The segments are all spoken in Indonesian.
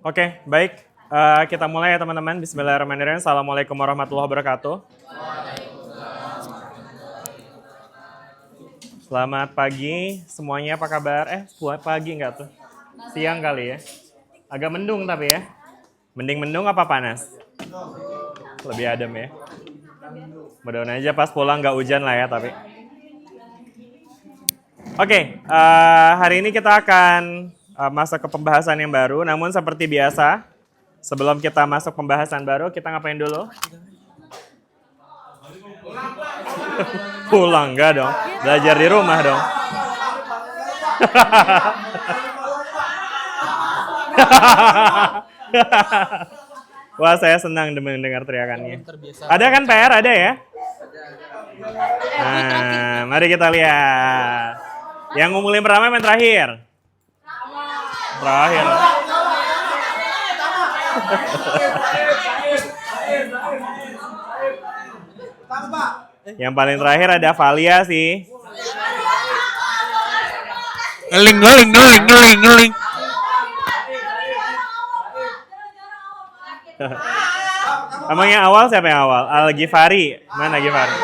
Oke, baik. Kita mulai ya teman-teman. Bismillahirrahmanirrahim. Assalamualaikum warahmatullahi wabarakatuh. Selamat pagi semuanya, apa kabar? Pagi nggak tuh? Siang kali ya? Agak mendung tapi ya? Mending mendung apa panas? Lebih adem ya? Mudah-mudahan aja pas pulang nggak hujan lah ya tapi. Oke, hari ini kita akan masuk ke pembahasan yang baru. Namun seperti biasa, sebelum kita masuk pembahasan baru, kita ngapain dulu? Pulang, enggak dong. Belajar di rumah dong. Wah, saya senang mendengar teriakannya. Ada kan PR? Ada ya? Nah, mari kita lihat. Yang ngumulin pertama yang terakhir? Terakhir. Yang paling terakhir ada Valia sih. Ngeling. Emang yang awal siapa yang awal? Al-Ghifari. Mana Ghifari?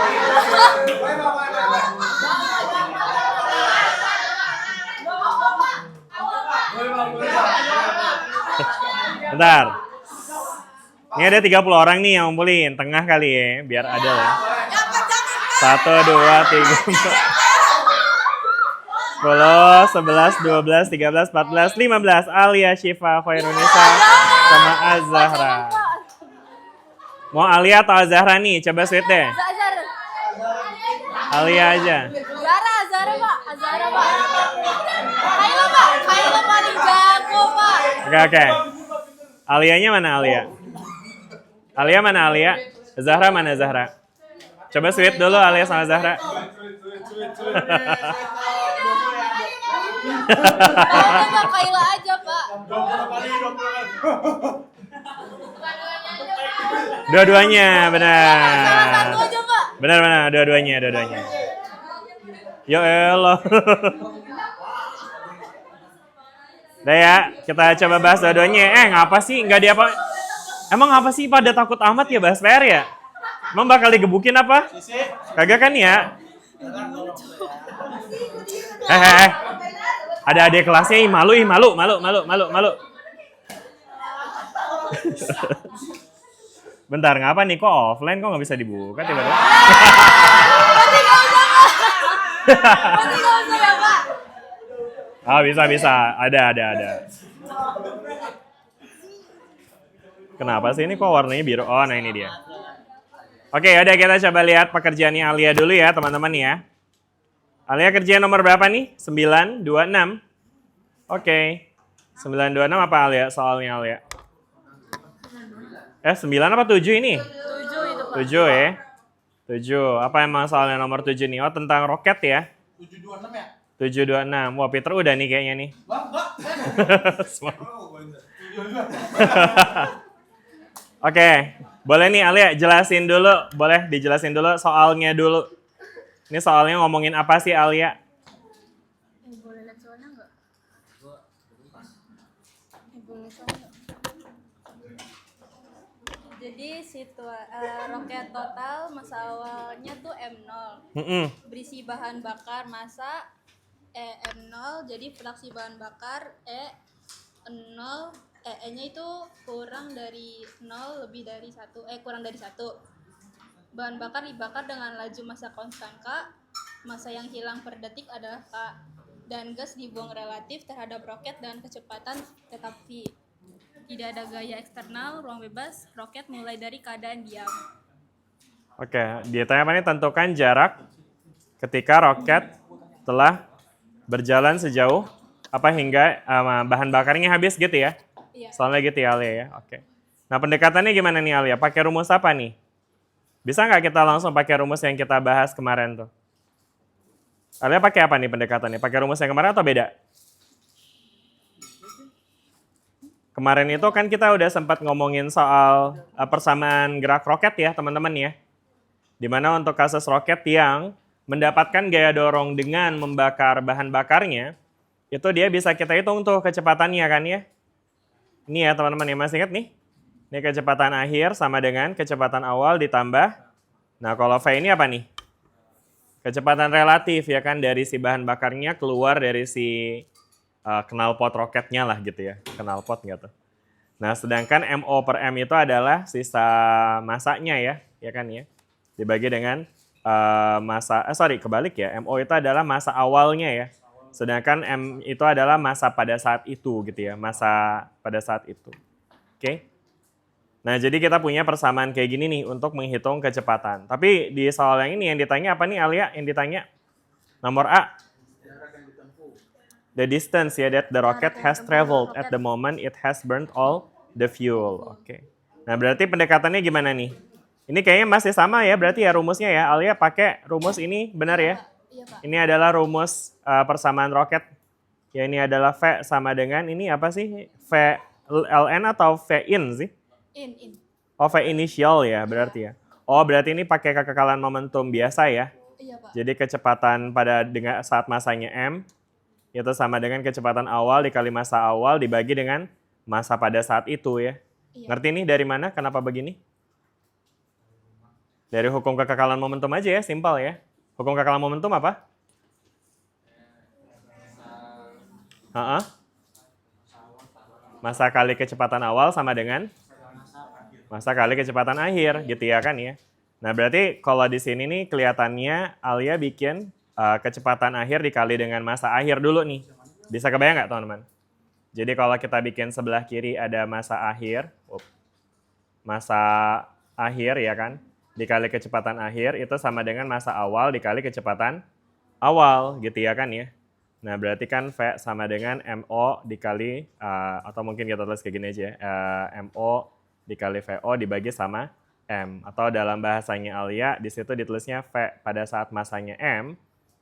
Bentar. Ini ada 30 orang nih yang ngumpulin. Tengah kali ya, biar ada lah. 1, 2, 3, 4. 10, 11, 12, 13, 14, 15. Alia, Syifa, Khairunisa, sama Az-Zahra. Mau Alia atau Az-Zahra nih? Coba sweet deh. Alia aja. Azhara Pak. Kaila paling jago Pak. Oke. Alianya mana Alia? Alia mana Alia? Zahra mana Zahra? Coba sweet dulu Alia sama Zahra. Kaila aja Pak. Dua-duanya, benar. Salah satu aja Pak. Benar, dua-duanya. Ya Allah. Udah ya, kita coba bahas dua-duanya. Ngapa sih? Nggak diapa? Emang apa sih pada takut amat ya bahas PR ya? Emang bakal digebukin apa? Kagak kan ya? Ada adik kelasnya, malu. Bentar, ngapa nih? Kok offline? Kok nggak bisa dibuka tiba-tiba? Masih nggak usah ya Pak. Oh, bisa. Ada. Kenapa sih ini kok warnanya biru? Oh, nah ini dia. Oke, udah kita coba lihat pekerjaannya Alia dulu ya, teman-teman ya. Alia kerjaan nomor berapa nih? 926. Oke. 926 apa Alia? Soalnya Alia. 9 apa 7 ini? 7 itu Pak. 7 ya. 7. Apa emang soalnya nomor 7 nih? Oh, tentang roket ya? 726 ya? 726. Wah, Peter udah nih kayaknya nih. Oke, boleh nih Alia jelasin dulu. Boleh dijelasin dulu soalnya dulu. Ini soalnya ngomongin apa sih Alia? Boleh lihat soalnya nggak? Jadi roket total masa awalnya tuh M0. Berisi bahan bakar massa M0, jadi fraksi bahan bakar E0, E-nya itu kurang dari 0 lebih dari 1, kurang dari 1. Bahan bakar dibakar dengan laju massa konstan K, massa yang hilang per detik adalah K, dan gas dibuang relatif terhadap roket dengan kecepatan tetap V. Tidak ada gaya eksternal, ruang bebas, roket mulai dari keadaan diam. Oke, ditanya apa nih? Tentukan jarak ketika roket telah berjalan sejauh apa hingga bahan bakarnya habis gitu ya? Iya. Soalnya gitu ya Alia ya. Oke. Nah pendekatannya gimana nih Alia? Pakai rumus apa nih? Bisa nggak kita langsung pakai rumus yang kita bahas kemarin tuh? Alia pakai apa nih pendekatannya? Pakai rumus yang kemarin atau beda? Kemarin itu kan kita udah sempat ngomongin soal persamaan gerak roket ya teman-teman ya. Dimana untuk kasus roket yang mendapatkan gaya dorong dengan membakar bahan bakarnya, itu dia bisa kita hitung tuh kecepatannya kan ya. Ini ya teman-teman yang masih ingat nih. Ini kecepatan akhir sama dengan kecepatan awal ditambah. Nah kalau V ini apa nih? Kecepatan relatif ya kan dari si bahan bakarnya keluar dari si knalpot roketnya lah gitu ya. Knalpot nggak tuh? Nah sedangkan MO per M itu adalah sisa masanya ya kan ya. Dibagi dengan kebalik ya. MO itu adalah masa awalnya ya. Sedangkan M itu adalah masa pada saat itu gitu ya. Masa pada saat itu. Oke. Nah, jadi kita punya persamaan kayak gini nih untuk menghitung kecepatan. Tapi di soal yang ini yang ditanya apa nih Alia? Yang ditanya nomor A. The distance ya that the rocket has traveled at the moment it has burnt all the fuel. Oke. Nah, berarti pendekatannya gimana nih? Ini kayaknya masih sama ya, berarti ya rumusnya ya. Alia pakai rumus ini, benar ya? Iya, Pak. Ini adalah rumus persamaan roket. Ya, ini adalah V sama dengan ini apa sih? V ln atau V in sih? In. Oh, V initial ya berarti ya. Oh, berarti ini pakai kekekalan momentum biasa ya. Iya, Pak. Jadi kecepatan pada dengan saat masanya M itu sama dengan kecepatan awal dikali masa awal dibagi dengan masa pada saat itu ya. Iya. Ngerti nih dari mana? Kenapa begini? Dari hukum kekekalan momentum aja ya, simpel ya. Hukum kekekalan momentum apa? Masa kali kecepatan awal sama dengan masa kali kecepatan akhir gitu ya kan ya. Nah berarti kalau di sini nih kelihatannya Alia bikin kecepatan akhir dikali dengan masa akhir dulu nih. Bisa kebayang nggak teman-teman? Jadi kalau kita bikin sebelah kiri ada masa akhir, ya kan, dikali kecepatan akhir itu sama dengan masa awal dikali kecepatan awal gitu ya kan ya. Nah berarti kan V sama dengan MO dikali, atau mungkin kita tulis kayak gini aja ya, MO dikali VO dibagi sama M. Atau dalam bahasanya Alia, di situ ditulisnya V pada saat masanya M,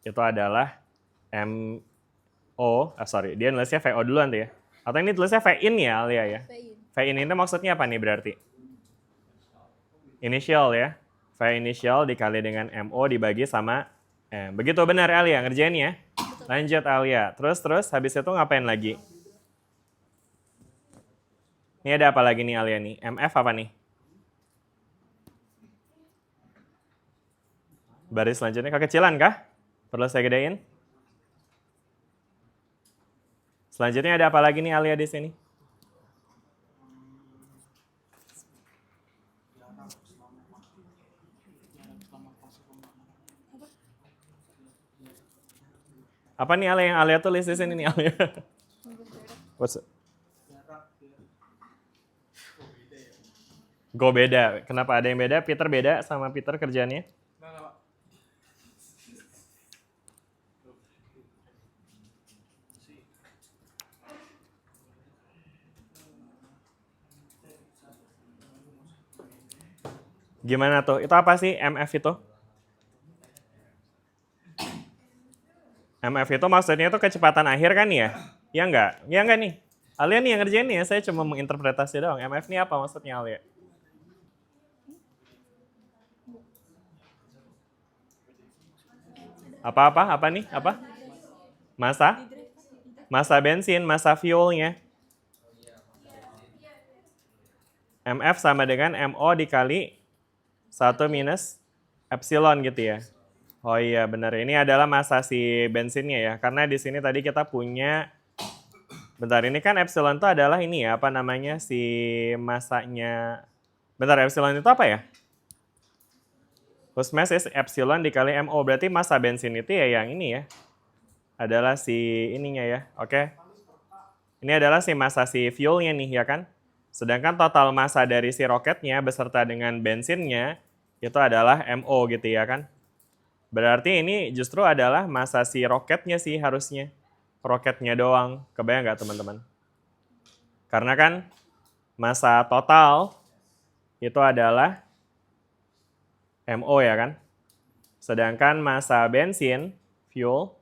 itu adalah dia nulisnya VO duluan tuh ya. Atau ini tulisnya V in ya Alia ya? V in itu maksudnya apa nih berarti? Initial ya. V initial dikali dengan MO dibagi sama M. Begitu benar Alia ngerjain ya? Lanjut Alia. Terus habis itu ngapain lagi? Ini ada apa lagi nih Alia nih? MF apa nih? Baris selanjutnya kekecilan kah? Perlu saya gedein? Selanjutnya ada apa lagi nih Alia di sini? Apa nih Alia yang Alia tulis di sini nih Alia? Go beda. Kenapa ada yang beda? Peter beda sama Peter kerjaannya? Gimana tuh? Itu apa sih MF itu? MF itu maksudnya itu kecepatan akhir kan ya? Ya enggak? Ya enggak nih? Alia nih yang ngerjain nih ya, saya cuma menginterpretasi doang. MF ini apa maksudnya Alia? Apa nih? Apa? Masa bensin, masa fuelnya. MF sama dengan MO dikali 1 minus epsilon gitu ya. Oh iya benar, ini adalah masa si bensinnya ya. Karena di sini tadi kita punya, bentar ini kan epsilon itu adalah ini ya, apa namanya si masanya. Bentar, epsilon itu apa ya? Whose mass is epsilon dikali MO, berarti masa bensin itu ya yang ini ya. Adalah si ininya ya, oke. Ini adalah si masa si fuelnya nih ya kan. Sedangkan total massa dari si roketnya beserta dengan bensinnya itu adalah MO gitu ya kan. Berarti ini justru adalah massa si roketnya sih harusnya. Roketnya doang. Kebayang nggak teman-teman? Karena kan massa total itu adalah MO ya kan. Sedangkan massa bensin, fuel,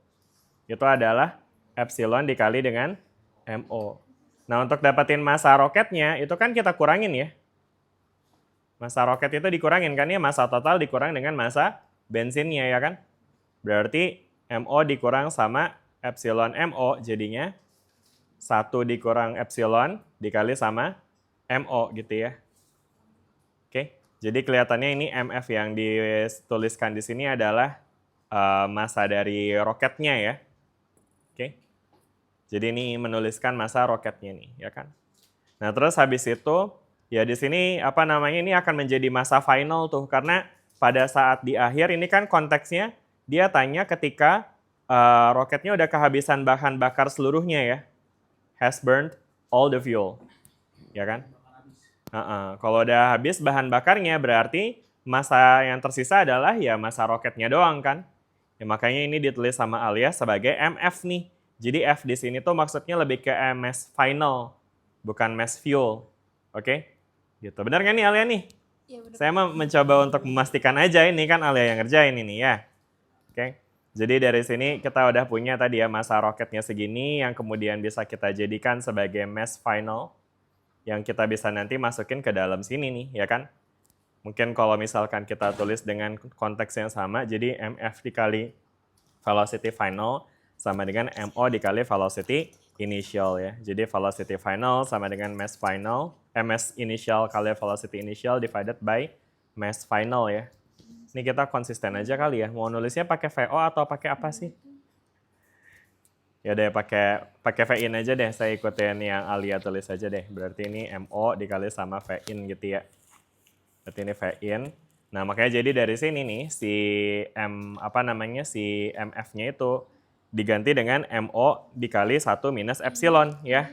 itu adalah epsilon dikali dengan MO. Nah untuk dapetin massa roketnya itu kan kita kurangin ya. Massa roket itu dikurangin kan ya, massa total dikurang dengan massa bensinnya ya kan. Berarti MO dikurang sama epsilon MO jadinya 1 dikurang epsilon dikali sama MO gitu ya. Oke, jadi kelihatannya ini MF yang dituliskan di sini adalah massa dari roketnya ya. Oke, jadi ini menuliskan massa roketnya nih, ya kan. Nah terus habis itu, ya di sini apa namanya ini akan menjadi massa final tuh, karena pada saat di akhir ini kan konteksnya dia tanya ketika roketnya udah kehabisan bahan bakar seluruhnya ya, has burned all the fuel, ya kan. Kalau udah habis bahan bakarnya berarti massa yang tersisa adalah ya massa roketnya doang kan. Ya, makanya ini ditulis sama Alia sebagai MF nih. Jadi F di sini tuh maksudnya lebih ke mass final, bukan mass fuel. Oke? Gitu. Benar kan nih Alia nih? Iya, benar. Saya mencoba untuk memastikan aja, ini kan Alia yang ngerjain ini ya. Oke? Jadi dari sini kita udah punya tadi ya massa roketnya segini yang kemudian bisa kita jadikan sebagai mass final, yang kita bisa nanti masukin ke dalam sini nih, ya kan? Mungkin kalau misalkan kita tulis dengan konteks yang sama, jadi MF dikali velocity final sama dengan MO dikali velocity initial ya. Jadi velocity final sama dengan mass final, mass initial kali velocity initial divided by mass final ya. Ini kita konsisten aja kali ya. Mau nulisnya pakai VO atau pakai apa sih? Ya deh pakai V-in aja deh, saya ikutin yang Alia tulis aja deh. Berarti ini MO dikali sama V-in gitu ya. Berarti ini V-in. Nah, makanya jadi dari sini nih si si MF-nya itu diganti dengan MO dikali 1 minus epsilon ya.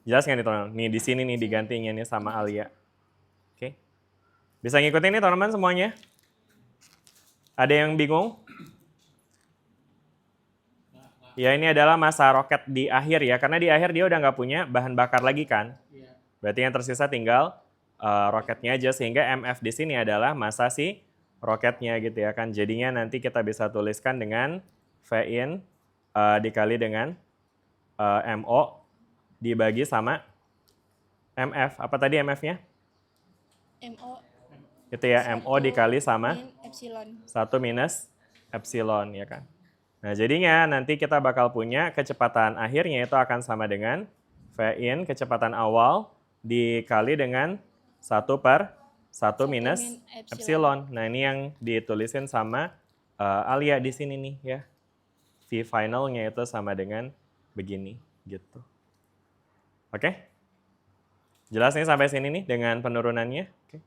Jelas nggak nih teman-teman? Nih di sini nih digantinya nih sama Alia. Oke. Bisa ngikutin nih teman-teman semuanya? Ada yang bingung? Ya ini adalah massa roket di akhir ya, karena di akhir dia udah nggak punya bahan bakar lagi kan. Berarti yang tersisa tinggal roketnya aja, sehingga MF di sini adalah massa si roketnya gitu ya kan. Jadinya nanti kita bisa tuliskan dengan V-in dikali dengan MO dibagi sama MF. Apa tadi MF-nya? MO. Itu ya, MO dikali sama epsilon. 1 minus epsilon ya kan. Nah, jadinya nanti kita bakal punya kecepatan akhirnya itu akan sama dengan V-in kecepatan awal dikali dengan 1 per 1 minus epsilon. Nah, ini yang ditulisin sama Alia di sini nih ya. V finalnya itu sama dengan begini gitu. Oke? Jelas nih sampai sini nih dengan penurunannya. Oke.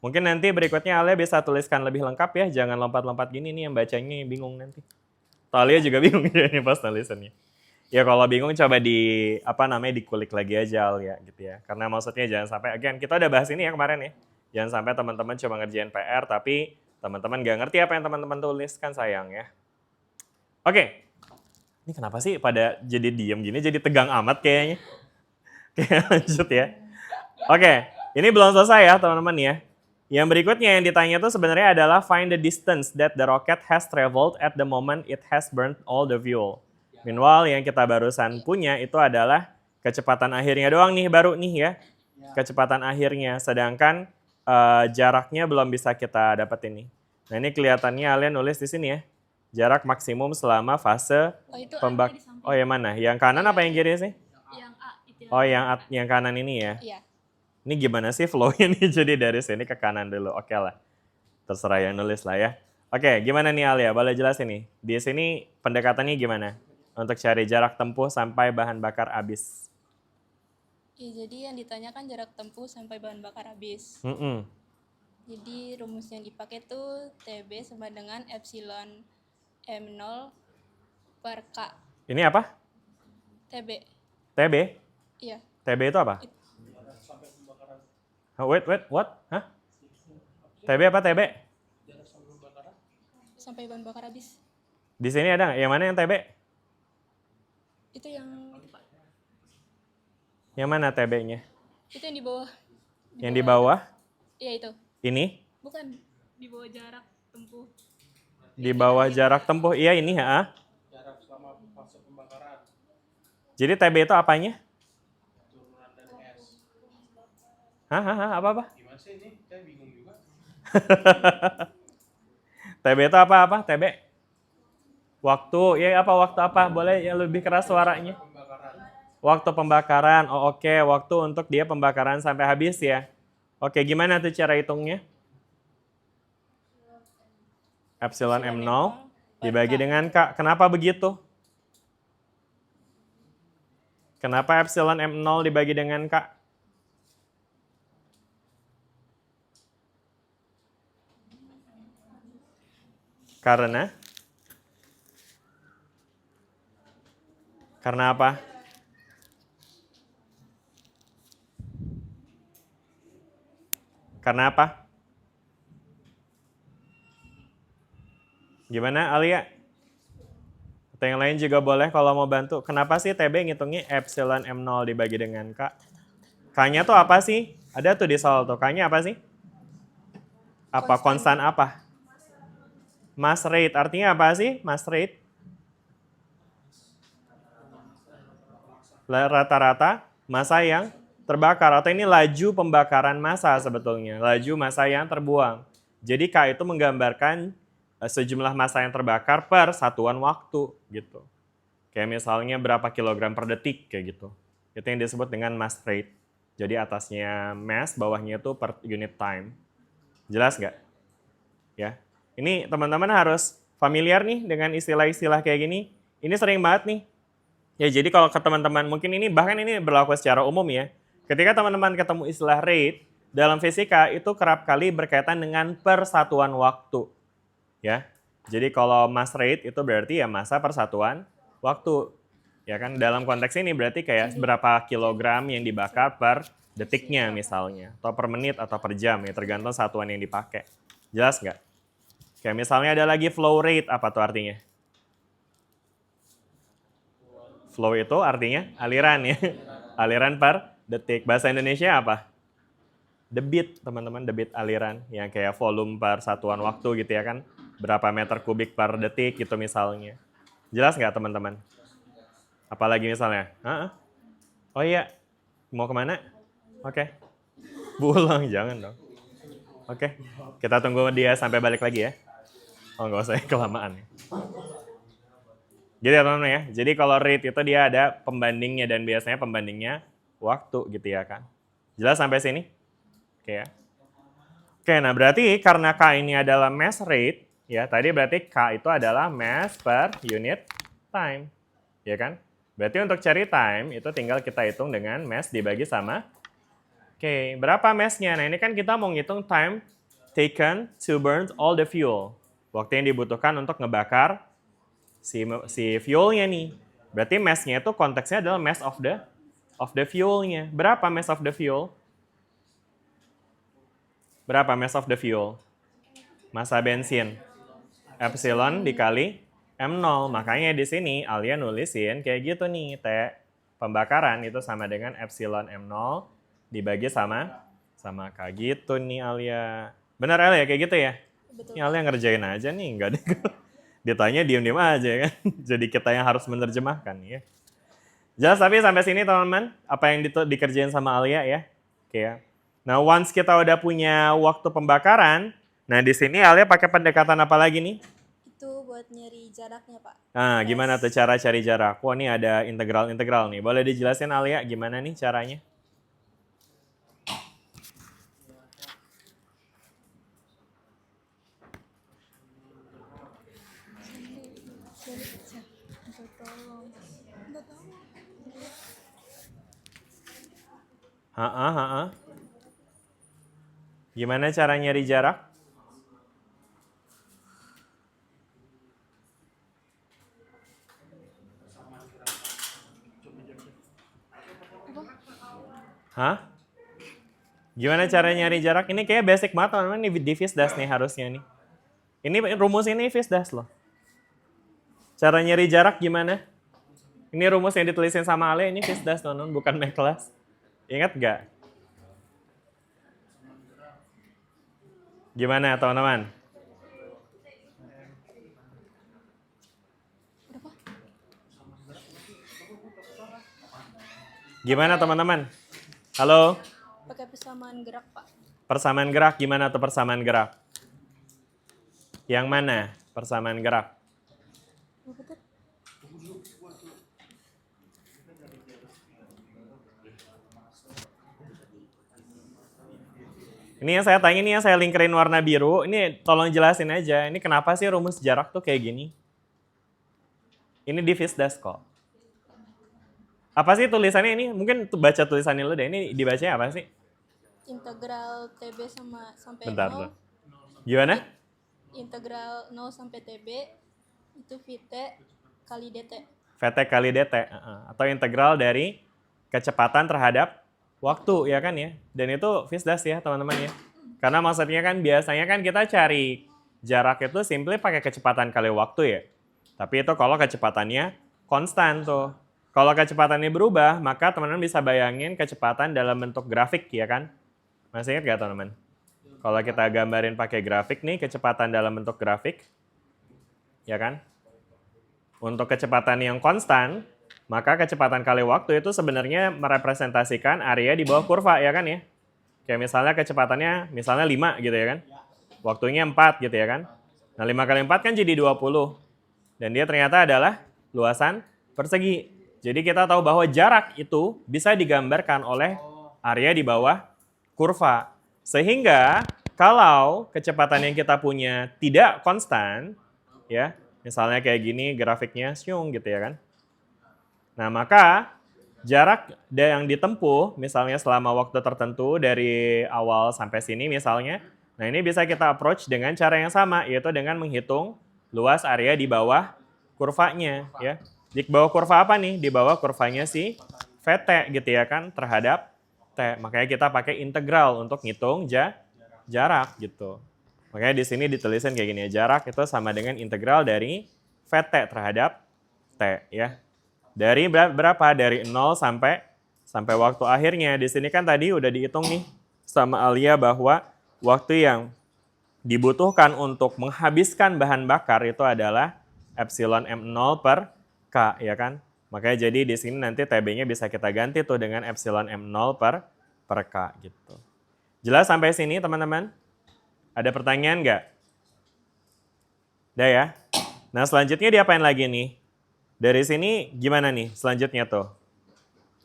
Mungkin nanti berikutnya Alia bisa tuliskan lebih lengkap ya, jangan lompat-lompat gini nih yang bacanya bingung nanti. Alia juga bingung ini pas nulisannya. Ya kalau bingung coba dikulik lagi aja Alia gitu ya. Karena maksudnya jangan sampai, again kita udah bahas ini ya kemarin ya. Jangan sampai teman-teman cuma ngerjain PR tapi teman-teman gak ngerti apa yang teman-teman tulis, kan sayang ya. Oke. Ini kenapa sih pada jadi diem gini, jadi tegang amat kayaknya. Oke lanjut ya. Oke, ini belum selesai ya teman-teman ya. Yang berikutnya yang ditanya itu sebenarnya adalah find the distance that the rocket has traveled at the moment it has burnt all the fuel. Meanwhile yang kita barusan punya itu adalah kecepatan akhirnya doang nih baru nih ya. Kecepatan akhirnya, sedangkan jaraknya belum bisa kita dapat ini. Nah ini kelihatannya kalian nulis di sini ya. Jarak maksimum selama fase pembak. Oh yang mana? Yang kanan apa yang kiri sih? Yang A itu. Oh yang kanan ini ya. Iya. Ini gimana sih flow-nya nih? Jadi dari sini ke kanan dulu. Oke lah. Terserah yang nulis lah ya. Oke, gimana nih Alia? Boleh jelasin nih. Di sini pendekatannya gimana? Untuk cari jarak tempuh sampai bahan bakar habis. Ya, jadi yang ditanyakan jarak tempuh sampai bahan bakar habis. Jadi rumus yang dipakai tuh TB sama dengan epsilon M0 per K. Ini apa? TB. TB? Iya. TB itu apa? Wait, what? Hah? TB apa TB? Sampai bahan bakar habis. Di sini ada nggak? Yang mana yang TB? Itu yang Yang mana TB-nya? itu yang di bawah. Yang di bawah? Iya itu. Ini? Bukan, di bawah jarak tempuh. Di bawah jarak tempuh. Iya ini ya. Jarak selama fase pembakaran. Jadi TB itu apanya? Turunan dari S. Hah? Apa? Gimana sih ini? Saya bingung juga. TB itu apa? TB? Waktu, ya apa waktu apa? Boleh yang lebih keras suaranya. Pembakaran. Waktu pembakaran. Oh, oke, waktu untuk dia pembakaran sampai habis ya. Oke, gimana tuh cara hitungnya? Epsilon M0 dibagi dengan K. Kenapa begitu? Kenapa epsilon M0 dibagi dengan K? Karena apa? Karena apa? Gimana Alia? Atau yang lain juga boleh kalau mau bantu. Kenapa sih TB ngitungnya epsilon M0 dibagi dengan K? K-nya tuh apa sih? Ada tuh di soal tuh. K-nya apa sih? Apa konstan apa? Mass rate. Artinya apa sih mass rate? Rata-rata massa yang terbakar. Atau ini laju pembakaran massa sebetulnya. Laju massa yang terbuang. Jadi K itu menggambarkan sejumlah massa yang terbakar per satuan waktu gitu. Kayak misalnya berapa kilogram per detik kayak gitu. Itu yang disebut dengan mass rate. Jadi atasnya mass, bawahnya itu per unit time. Jelas nggak? Ya. Ini teman-teman harus familiar nih dengan istilah-istilah kayak gini. Ini sering banget nih. Ya jadi kalau ke teman-teman, mungkin ini bahkan ini berlaku secara umum ya. Ketika teman-teman ketemu istilah rate, dalam fisika itu kerap kali berkaitan dengan persatuan waktu. Ya. Jadi kalau mass rate itu berarti ya massa per satuan waktu. Ya kan dalam konteks ini berarti kayak berapa kilogram yang dibakar per detiknya misalnya. Atau per menit atau per jam ya tergantung satuan yang dipakai. Jelas nggak? Kayak misalnya ada lagi flow rate, apa tuh artinya? Flow itu artinya aliran ya. Aliran per detik. Bahasa Indonesia apa? Debit teman-teman, debit aliran. Yang kayak volume per satuan waktu gitu ya kan. Berapa meter kubik per detik gitu misalnya. Jelas nggak teman-teman? Apalagi misalnya? Oh iya, mau kemana? Oke. Pulang, jangan dong. Oke, kita tunggu dia sampai balik lagi ya. Oh nggak usah, kelamaan. Gitu ya teman-teman ya. Jadi kalau rate itu dia ada pembandingnya dan biasanya pembandingnya waktu gitu ya kan. Jelas sampai sini? Oke ya. Oke, nah berarti karena K ini adalah mass rate, ya tadi berarti K itu adalah mass per unit time. Ya kan? Berarti untuk cari time itu tinggal kita hitung dengan mass dibagi sama Oke, berapa mass-nya? Nah ini kan kita mau ngitung time taken to burn all the fuel. Waktu yang dibutuhkan untuk ngebakar si fuelnya nih. Berarti mass-nya itu konteksnya adalah mass of the fuel-nya. Berapa mass of the fuel? Berapa mass of the fuel? Massa bensin. Epsilon dikali M0. Makanya di sini Alia nulisin kayak gitu nih. T pembakaran itu sama dengan epsilon M0 dibagi sama K gitu nih Alia. Benar Alia kayak gitu ya? Betul. Ini Alia ngerjain aja nih, enggak deh. Ditanya diem-diem aja kan. Jadi kita yang harus menerjemahkan ya. Jelas tapi sampai sini teman-teman, apa yang dikerjain sama Alia ya? Oke ya. Nah, once kita udah punya waktu pembakaran, nah di sini Alia pakai pendekatan apa lagi nih? Itu buat nyari jaraknya, Pak. Nah, gimana tuh cara cari jarak? Wah, ini ada integral-integral nih. Boleh dijelasin Alia gimana nih caranya? Gimana cara nyari jarak? Hah? Gimana cara nyari jarak? Ini kayak basic banget teman-teman, ini di Fisdas nih harusnya nih. Ini rumus ini Fisdas loh. Cara nyari jarak gimana? Ini rumus yang ditulisin sama Ale, ini Fisdas teman-teman, bukan Meklas. Ingat nggak? Gimana teman-teman? Gimana teman-teman? Halo? Pakai persamaan gerak, Pak. Persamaan gerak, gimana tuh persamaan gerak? Yang mana persamaan gerak? Ini yang saya tanya, ini yang saya lingkerin warna biru. Ini tolong jelasin aja. Ini kenapa sih rumus jarak tuh kayak gini? Ini di Fisdas kok. Apa sih tulisannya ini? Mungkin baca tulisannya lu deh. Ini dibacanya apa sih? Integral TB sampai Bentar. 0. Gimana? Integral 0 sampai TB itu VT kali DT. VT kali DT. Atau integral dari kecepatan terhadap waktu, ya kan ya? Dan itu Fisdas ya teman-teman ya. Karena maksudnya kan biasanya kan kita cari jarak itu simply pakai kecepatan kali waktu ya. Tapi itu kalau kecepatannya konstan tuh. Kalau kecepatannya berubah, maka teman-teman bisa bayangin kecepatan dalam bentuk grafik ya kan? Masih ingat gak teman-teman? Kalau kita gambarin pakai grafik nih, kecepatan dalam bentuk grafik, ya kan? Untuk kecepatan yang konstan, maka kecepatan kali waktu itu sebenarnya merepresentasikan area di bawah kurva, ya kan ya? Kayak misalnya kecepatannya misalnya 5 gitu ya kan? Waktunya 4 gitu ya kan? Nah 5 kali 4 kan jadi 20. Dan dia ternyata adalah luasan persegi. Jadi kita tahu bahwa jarak itu bisa digambarkan oleh area di bawah kurva. Sehingga kalau kecepatan yang kita punya tidak konstan, ya, misalnya kayak gini grafiknya syung gitu ya kan. Nah, maka jarak yang ditempuh misalnya selama waktu tertentu dari awal sampai sini misalnya, nah ini bisa kita approach dengan cara yang sama, yaitu dengan menghitung luas area di bawah kurvanya, ya. Di bawah kurva apa nih? Di bawah kurvanya si VT gitu ya kan terhadap T. Makanya kita pakai integral untuk ngitung jarak gitu. Makanya di sini ditulisin kayak gini ya, jarak itu sama dengan integral dari VT terhadap T ya. Dari berapa? Dari 0 sampai waktu akhirnya. Di sini kan tadi udah dihitung nih sama Alia bahwa waktu yang dibutuhkan untuk menghabiskan bahan bakar itu adalah epsilon M0 per K, ya kan? Makanya jadi di sini nanti TB-nya bisa kita ganti tuh dengan epsilon M0 per K gitu. Jelas sampai sini teman-teman? Ada pertanyaan nggak? Udah ya? Nah selanjutnya diapain lagi nih? Dari sini gimana nih selanjutnya tuh?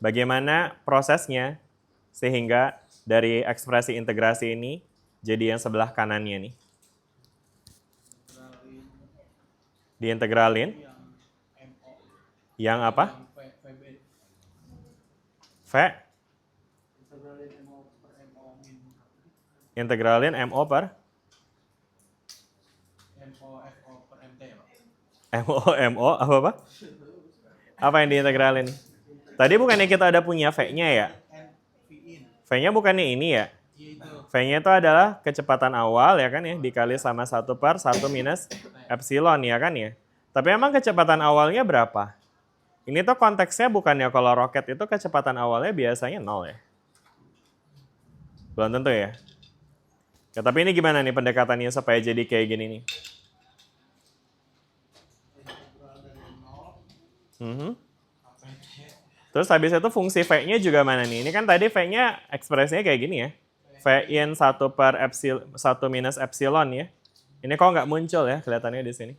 Bagaimana prosesnya sehingga dari ekspresi integrasi ini jadi yang sebelah kanannya nih? Diintegralin? Yang apa? V? Integralin MO per? MO apa? Apa yang diintegralin? Tadi bukannya kita ada punya V-nya ya? V-nya bukannya ini ya? V-nya itu adalah kecepatan awal ya kan ya, dikali sama 1 per 1 minus epsilon ya kan ya? Tapi emang kecepatan awalnya berapa? Ini tuh konteksnya bukannya kalau roket itu kecepatan awalnya biasanya 0 ya? Belum tentu ya? Ya tapi ini gimana nih pendekatannya supaya jadi kayak gini nih? Terus habis itu fungsi V-nya juga mana nih? Ini kan tadi V-nya ekspresinya kayak gini ya. V in 1 per 1 minus epsilon ya. Ini kok nggak muncul ya kelihatannya di sini?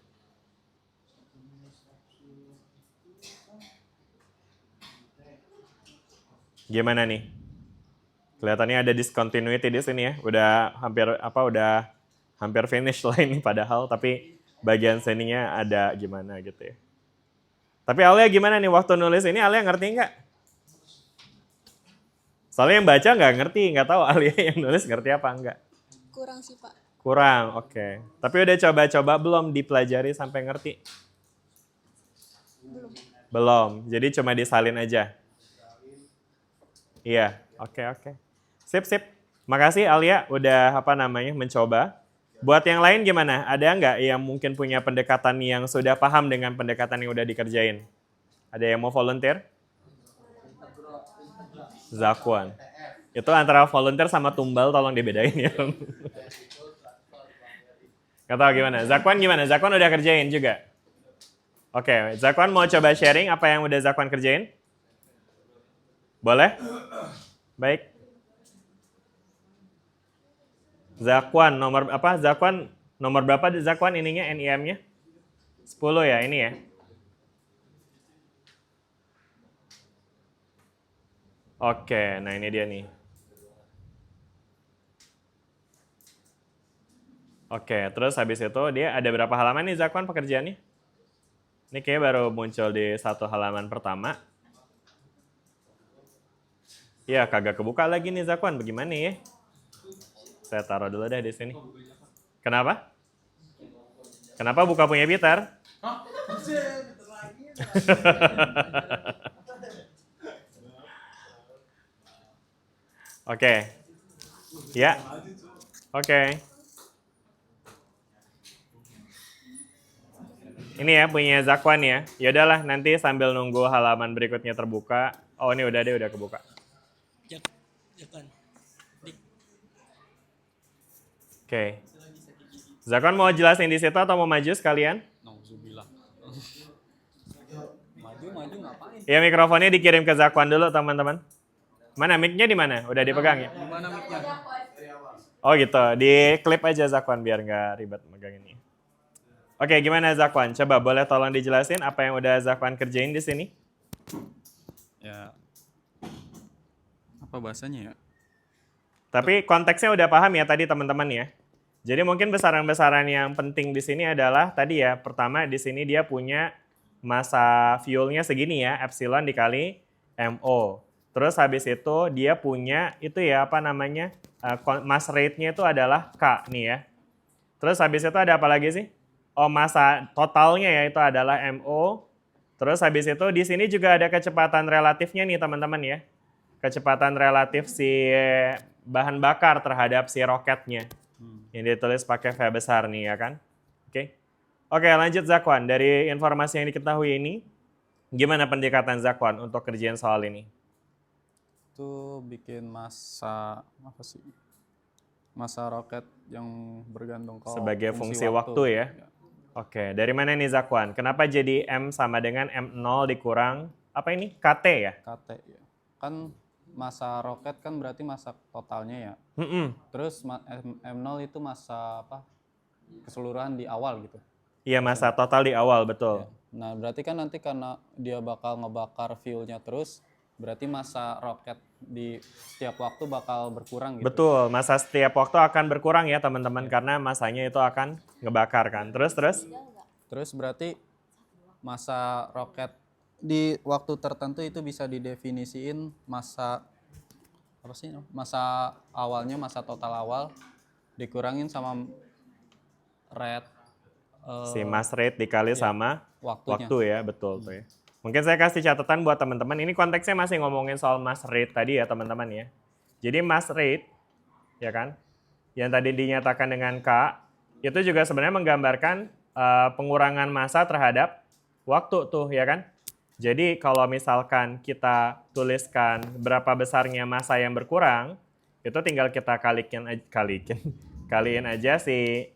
Gimana nih? Kelihatannya ada discontinuity di sini ya. Udah hampir finish lah ini padahal, tapi bagian sininya ada gimana gitu ya. Tapi Alia gimana nih waktu nulis ini, Alia ngerti nggak? Soalnya yang baca nggak ngerti, nggak tahu Alia yang nulis ngerti apa enggak. Kurang sih Pak. Kurang, oke. Tapi udah coba-coba belum dipelajari sampai ngerti? Belum, jadi cuma disalin aja. Iya, oke. Sip. Makasih Alia udah mencoba. Buat yang lain gimana? Ada nggak yang mungkin punya pendekatan yang sudah paham dengan pendekatan yang udah dikerjain? Ada yang mau volunteer? Zakwan. Itu antara volunteer sama tumbal, tolong dibedain ya. Nggak tahu gimana. Zakwan gimana? Zakwan udah kerjain juga? Oke, Zakwan mau coba sharing apa yang udah Zakwan kerjain? Boleh? Baik. Zakwan nomor apa? Zakwan nomor berapa Zakwan ininya NIM-nya? 10 ya ini ya. Oke, nah ini dia nih. Oke, terus habis itu dia ada berapa halaman nih Zakwan pekerjaannya? Ini kayaknya baru muncul di 1 halaman pertama. Ya, kagak kebuka lagi nih Zakwan, bagaimana ya? Saya taruh dulu deh di sini. Kenapa? Kenapa buka punya Peter? Oke. Ya. Oke. Ini ya punya Zakwan ya. Ya udahlah nanti sambil nunggu halaman berikutnya terbuka. Oh, ini udah deh, udah kebuka. Oke. Zakwan mau jelasin di situ atau mau maju sekalian? Maju ngapain? Ya mikrofonnya dikirim ke Zakwan dulu teman-teman. Mana mic-nya di mana? Udah dipegang ya? Gimana mic-nya? Oh gitu, di klip aja Zakwan biar nggak ribet megang ini. Oke, gimana Zakwan? Coba boleh tolong dijelasin apa yang udah Zakwan kerjain di sini? Ya, apa bahasanya ya? Tapi konteksnya udah paham ya tadi teman-teman ya. Jadi mungkin besaran-besaran yang penting di sini adalah tadi ya, pertama di sini dia punya massa fuelnya segini ya, epsilon dikali MO. Terus habis itu dia punya itu ya apa namanya, mass rate-nya itu adalah K nih ya. Terus habis itu ada apa lagi sih? Oh, massa totalnya ya itu adalah MO. Terus habis itu di sini juga ada kecepatan relatifnya nih teman-teman ya. Kecepatan relatif si bahan bakar terhadap si roketnya. Yang ditulis pakai V besar nih ya kan. Oke. Oke, lanjut Zakwan. Dari informasi yang diketahui ini, gimana pendekatan Zakwan untuk kerjaan soal ini? Itu bikin massa apa sih? Massa roket yang bergantung ke Sebagai fungsi waktu ya. Oke, dari mana nih Zakwan? Kenapa jadi M sama dengan M0 dikurang, apa ini? KT ya? KT ya. Kan massa roket kan berarti massa totalnya ya. Terus M0 itu massa apa? Keseluruhan di awal gitu. Iya, massa total di awal, betul. Nah, berarti kan nanti karena dia bakal ngebakar fuelnya terus, berarti massa roket di setiap waktu bakal berkurang gitu. Betul, massa setiap waktu akan berkurang ya teman-teman, karena massanya itu akan ngebakar kan. Terus? Berarti massa roket di waktu tertentu itu bisa didefinisiin massa apa sih? Massa awalnya, massa total awal dikurangin sama rate Si mass rate dikali sama waktunya. waktu ya, betul tuh ya. Mungkin saya kasih catatan buat teman-teman, ini konteksnya masih ngomongin soal mass rate tadi ya teman-teman ya. Jadi mass rate, ya kan, yang tadi dinyatakan dengan K, itu juga sebenarnya menggambarkan pengurangan massa terhadap waktu tuh ya kan. Jadi kalau misalkan kita tuliskan berapa besarnya massa yang berkurang, itu tinggal kita kaliin aja si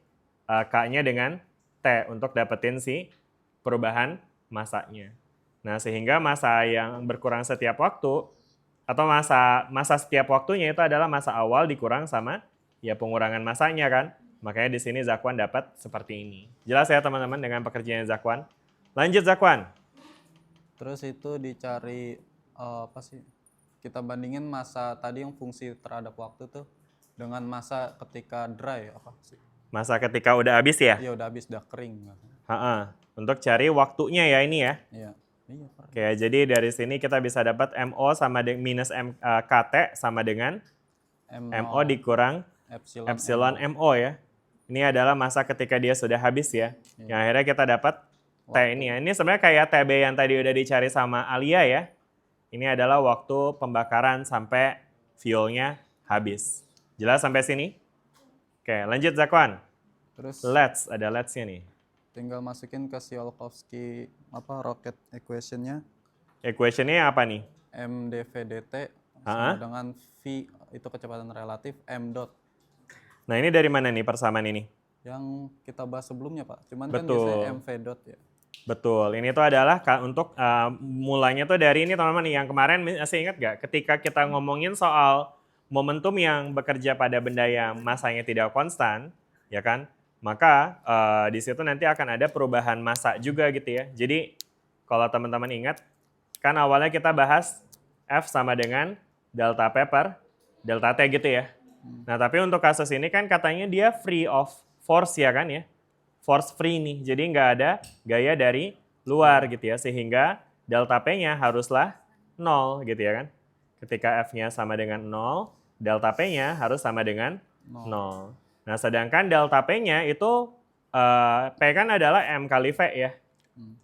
K-nya dengan T untuk dapetin si perubahan massanya. Nah, sehingga massa yang berkurang setiap waktu atau massa setiap waktunya itu adalah massa awal dikurang sama ya pengurangan massanya kan. Makanya di sini Zakwan dapat seperti ini. Jelas ya teman-teman dengan pekerjaan Zakwan. Lanjut Zakwan. Terus itu dicari apa sih? Kita bandingin massa tadi yang fungsi terhadap waktu tuh dengan massa ketika dry apa sih? Massa ketika udah habis ya? Iya, udah habis, udah kering. Untuk cari waktunya ya ini ya. Iya. Oke, jadi dari sini kita bisa dapat MO sama minus KT sama dengan MO dikurang epsilon MO ya. Ini adalah massa ketika dia sudah habis ya. Yang akhirnya kita dapat T ini ya. Ini sebenarnya kayak TB yang tadi udah dicari sama Alia ya. Ini adalah waktu pembakaran sampai fuelnya habis. Jelas sampai sini? Oke, lanjut Zakwan. Terus Ada let's-nya nih. tinggal masukin ke Tsiolkovsky rocket equation-nya. Equation-nya apa nih? mdv/dt sama dengan v itu kecepatan relatif m dot. Nah, ini dari mana nih persamaan ini? Yang kita bahas sebelumnya, Pak. Cuman Betul. kan biasanya mv dot ya. Betul, ini tuh adalah untuk mulanya tuh dari ini teman-teman yang kemarin masih ingat gak? Ketika kita ngomongin soal momentum yang bekerja pada benda yang massanya tidak konstan, ya kan? Maka di situ nanti akan ada perubahan massa juga gitu ya. Jadi kalau teman-teman ingat, kan awalnya kita bahas F sama dengan delta P per delta T gitu ya. Nah tapi untuk kasus ini kan katanya dia free of force ya kan ya. Force free nih, jadi nggak ada gaya dari luar gitu ya, sehingga delta P-nya haruslah 0 gitu ya kan. Ketika F-nya sama dengan 0, delta P-nya harus sama dengan 0. Nah, sedangkan delta P-nya itu, P kan adalah M kali V ya,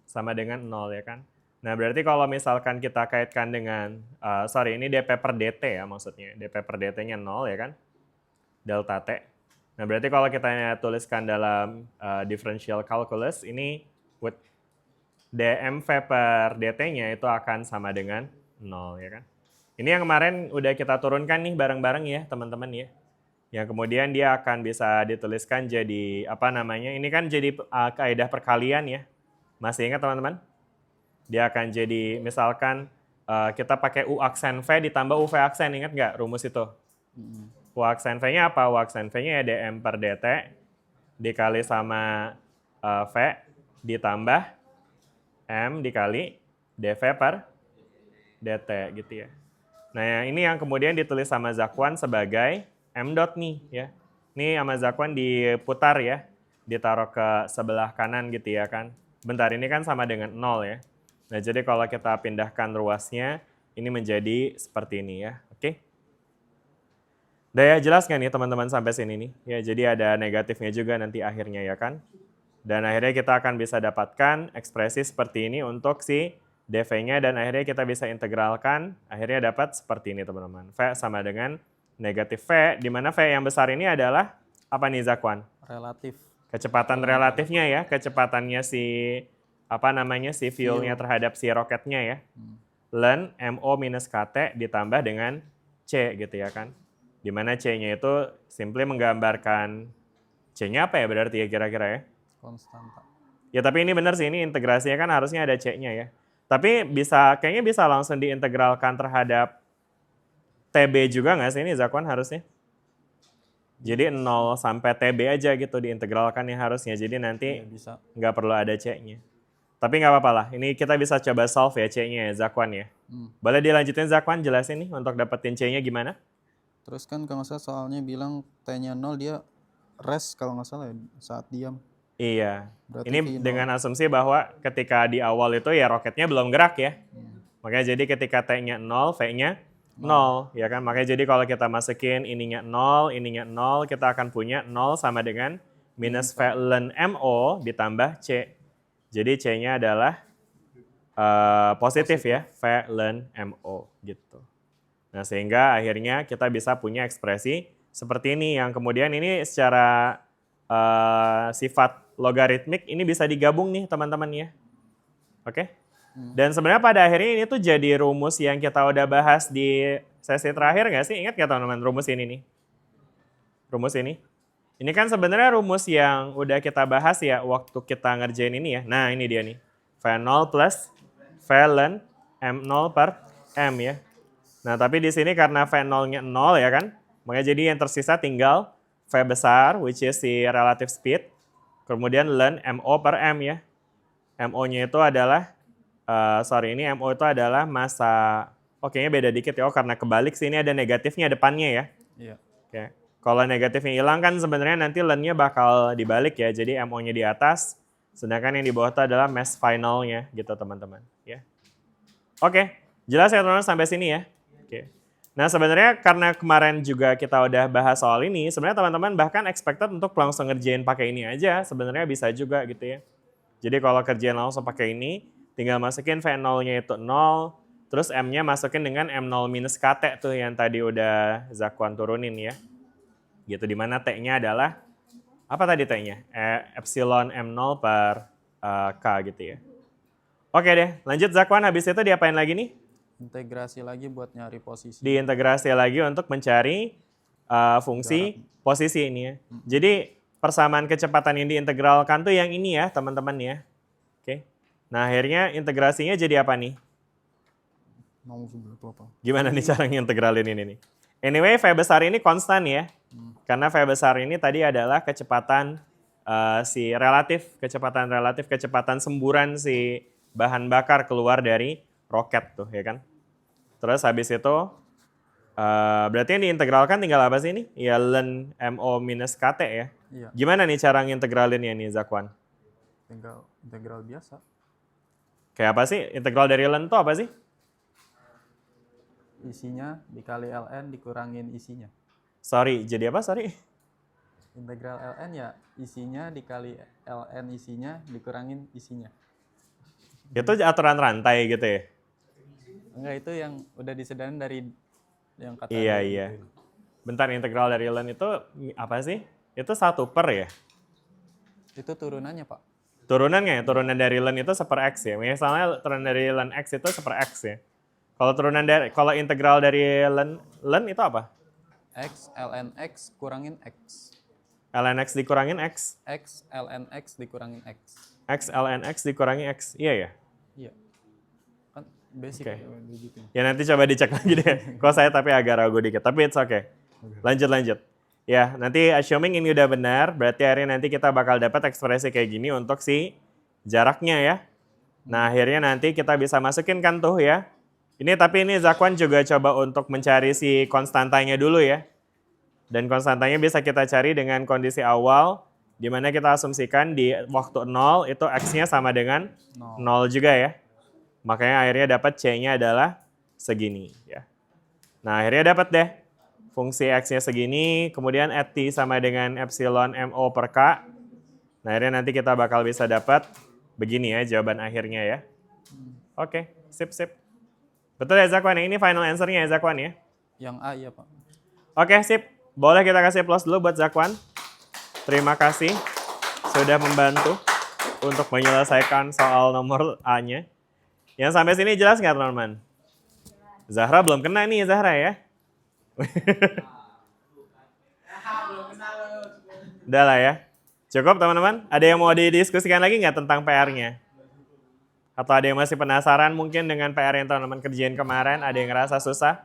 sama dengan 0 ya kan. Nah, berarti kalau misalkan kita kaitkan dengan, ini dP per dt ya maksudnya, dP per dt-nya 0 ya kan, delta T. Nah, berarti kalau kita tuliskan dalam differential calculus, ini with dmv per dt-nya itu akan sama dengan 0 ya kan. Ini yang kemarin udah kita turunkan nih bareng-bareng ya teman-teman ya. Yang kemudian dia akan bisa dituliskan jadi ini kan jadi kaidah perkalian ya. Masih ingat teman-teman? Dia akan jadi misalkan kita pakai U aksen V ditambah UV aksen, ingat nggak rumus itu? U aksen V-nya apa? U aksen V-nya ya dm per dt dikali sama V ditambah M dikali dV per dt gitu ya. Nah, ini yang kemudian ditulis sama Zakwan sebagai M dot nih ya. Ini sama Zakwan diputar ya, ditaruh ke sebelah kanan gitu ya kan. Bentar, ini kan sama dengan 0 ya. Nah, jadi kalau kita pindahkan ruasnya, ini menjadi seperti ini ya. Oke. Udah ya, jelas nggak nih teman-teman sampai sini nih? Ya, jadi ada negatifnya juga nanti akhirnya ya kan. Dan akhirnya kita akan bisa dapatkan ekspresi seperti ini untuk si dv-nya dan akhirnya kita bisa integralkan, akhirnya dapat seperti ini teman-teman. V sama dengan negatif V, di mana V yang besar ini adalah apa nih Zakwan? Relatif. Kecepatan relatifnya ya, kecepatannya si si fuel-nya terhadap si roketnya ya. Ln MO minus KT ditambah dengan C gitu ya kan. Di mana C-nya itu simply menggambarkan C-nya apa ya berarti ya kira-kira ya? Konstanta. Ya tapi ini benar sih, ini integrasinya kan harusnya ada C-nya ya. Tapi kayaknya bisa langsung diintegralkan terhadap TB juga nggak sih ini Zakwan harusnya? Jadi 0 sampai TB aja gitu diintegralkan ya harusnya. Jadi nanti nggak perlu ada C-nya. Tapi nggak apa-apa lah, ini kita bisa coba solve ya C-nya ya Zakwan ya. Boleh dilanjutin Zakwan, jelasin nih untuk dapetin C-nya gimana? Terus kan kalau nggak salah soalnya bilang T-nya 0 dia rest kalau nggak salah ya, saat diam. Iya, Berarti ini V0. dengan asumsi bahwa ketika di awal itu ya roketnya belum gerak ya. Makanya jadi ketika T-nya 0, V-nya 0. Ya kan, makanya jadi kalau kita masukin ininya 0, kita akan punya 0 sama dengan minus V ln MO ditambah C. Jadi C-nya adalah positif ya, V ln MO gitu. Nah, sehingga akhirnya kita bisa punya ekspresi seperti ini yang kemudian ini secara sifat logaritmik ini bisa digabung nih teman-teman ya. Oke? Dan sebenarnya pada akhirnya ini tuh jadi rumus yang kita udah bahas di sesi terakhir nggak sih? Ingat nggak teman-teman rumus ini nih? Rumus ini? Ini kan sebenarnya rumus yang udah kita bahas ya waktu kita ngerjain ini ya. Nah ini dia nih. V0 plus V ln M0 per M ya. Nah tapi di sini karena V0-nya 0 ya kan. Makanya jadi yang tersisa tinggal V besar which is si relative speed. Kemudian ln MO per M ya. MO-nya itu adalah, ini MO itu adalah massa, kayaknya beda dikit ya, karena kebalik sih ini ada negatifnya depannya ya. Iya. Oke. Kalau negatifnya hilang kan sebenarnya nanti ln-nya bakal dibalik ya, jadi MO-nya di atas, sedangkan yang di bawah itu adalah mass final-nya gitu teman-teman. Ya. Oke, jelas ya teman-teman sampai sini ya. Oke. Nah sebenarnya karena kemarin juga kita udah bahas soal ini, sebenarnya teman-teman bahkan expected untuk langsung ngerjain pakai ini aja, sebenarnya bisa juga gitu ya. Jadi kalau kerjain langsung pakai ini, tinggal masukin V0-nya itu 0, terus M-nya masukin dengan M0 minus KT tuh yang tadi udah Zakwan turunin ya. Gitu, dimana T-nya adalah, apa tadi T-nya? Epsilon M0 per K gitu ya. Oke deh, lanjut Zakwan, habis itu diapain lagi nih? Integrasi lagi buat nyari posisi. Diintegrasi lagi untuk mencari fungsi posisi ini ya. Jadi persamaan kecepatan yang diintegralkan tuh yang ini ya teman-teman ya. Oke. Nah akhirnya integrasinya jadi apa nih? Gimana nih cara ngintegralin ini nih? Anyway V besar ini konstan ya. Karena V besar ini tadi adalah kecepatan kecepatan semburan si bahan bakar keluar dari roket tuh ya kan. Terus habis itu berarti yang diintegralkan tinggal apa sih ini? Ya ln MO minus KT ya. Iya, Gimana nih cara ngintegralinnya nih, Zakwan? integral biasa. Kayak apa sih? Integral dari ln itu apa sih? Isinya dikali ln dikurangin isinya. Sorry, jadi apa? Sorry. Integral ln ya isinya dikali ln isinya dikurangin isinya. Itu aturan rantai gitu ya? Enggak, itu yang udah disediain dari yang kata Iya, dari iya. itu. Bentar, integral dari ln itu apa sih? Itu 1 per ya? Itu turunannya, Pak. Turunannya ya? Turunan dari ln itu 1/x ya? Misalnya turunan dari ln x itu 1/x ya? Kalau integral dari ln itu apa? X ln x kurangin x. ln x dikurangin x. X ln x dikurangin x. X ln x dikurangi x. Iya ya? Iya. Kan basic Oke. begitu. Ya nanti coba dicek lagi deh. Kok saya tapi agak ragu dikit. Tapi it's okay. Lanjut. Ya, nanti assuming ini udah benar, berarti akhirnya nanti kita bakal dapat ekspresi kayak gini untuk si jaraknya ya. Nah, akhirnya nanti kita bisa masukin kan tuh ya. Tapi ini Zakwan juga coba untuk mencari si konstantanya dulu ya. Dan konstantanya bisa kita cari dengan kondisi awal, di mana kita asumsikan di waktu 0 itu x-nya sama dengan 0 juga ya. Makanya akhirnya dapat c-nya adalah segini ya. Nah, akhirnya dapat deh fungsi x-nya segini, kemudian at t sama dengan epsilon mo per k. Nah, akhirnya nanti kita bakal bisa dapat begini ya jawaban akhirnya ya. Oke, sip. Betul ya Zakwan, ini final answer-nya ya Zakwan ya? Yang A iya, Pak. Oke, sip. Boleh kita kasih plus dulu buat Zakwan. Terima kasih sudah membantu untuk menyelesaikan soal nomor A-nya. Yang sampai sini jelas nggak teman-teman? Zahra belum kena nih Zahra ya. Udah lah ya. Cukup teman-teman? Ada yang mau didiskusikan lagi nggak tentang PR-nya? Atau ada yang masih penasaran mungkin dengan PR yang teman-teman kerjain kemarin? Ada yang ngerasa susah?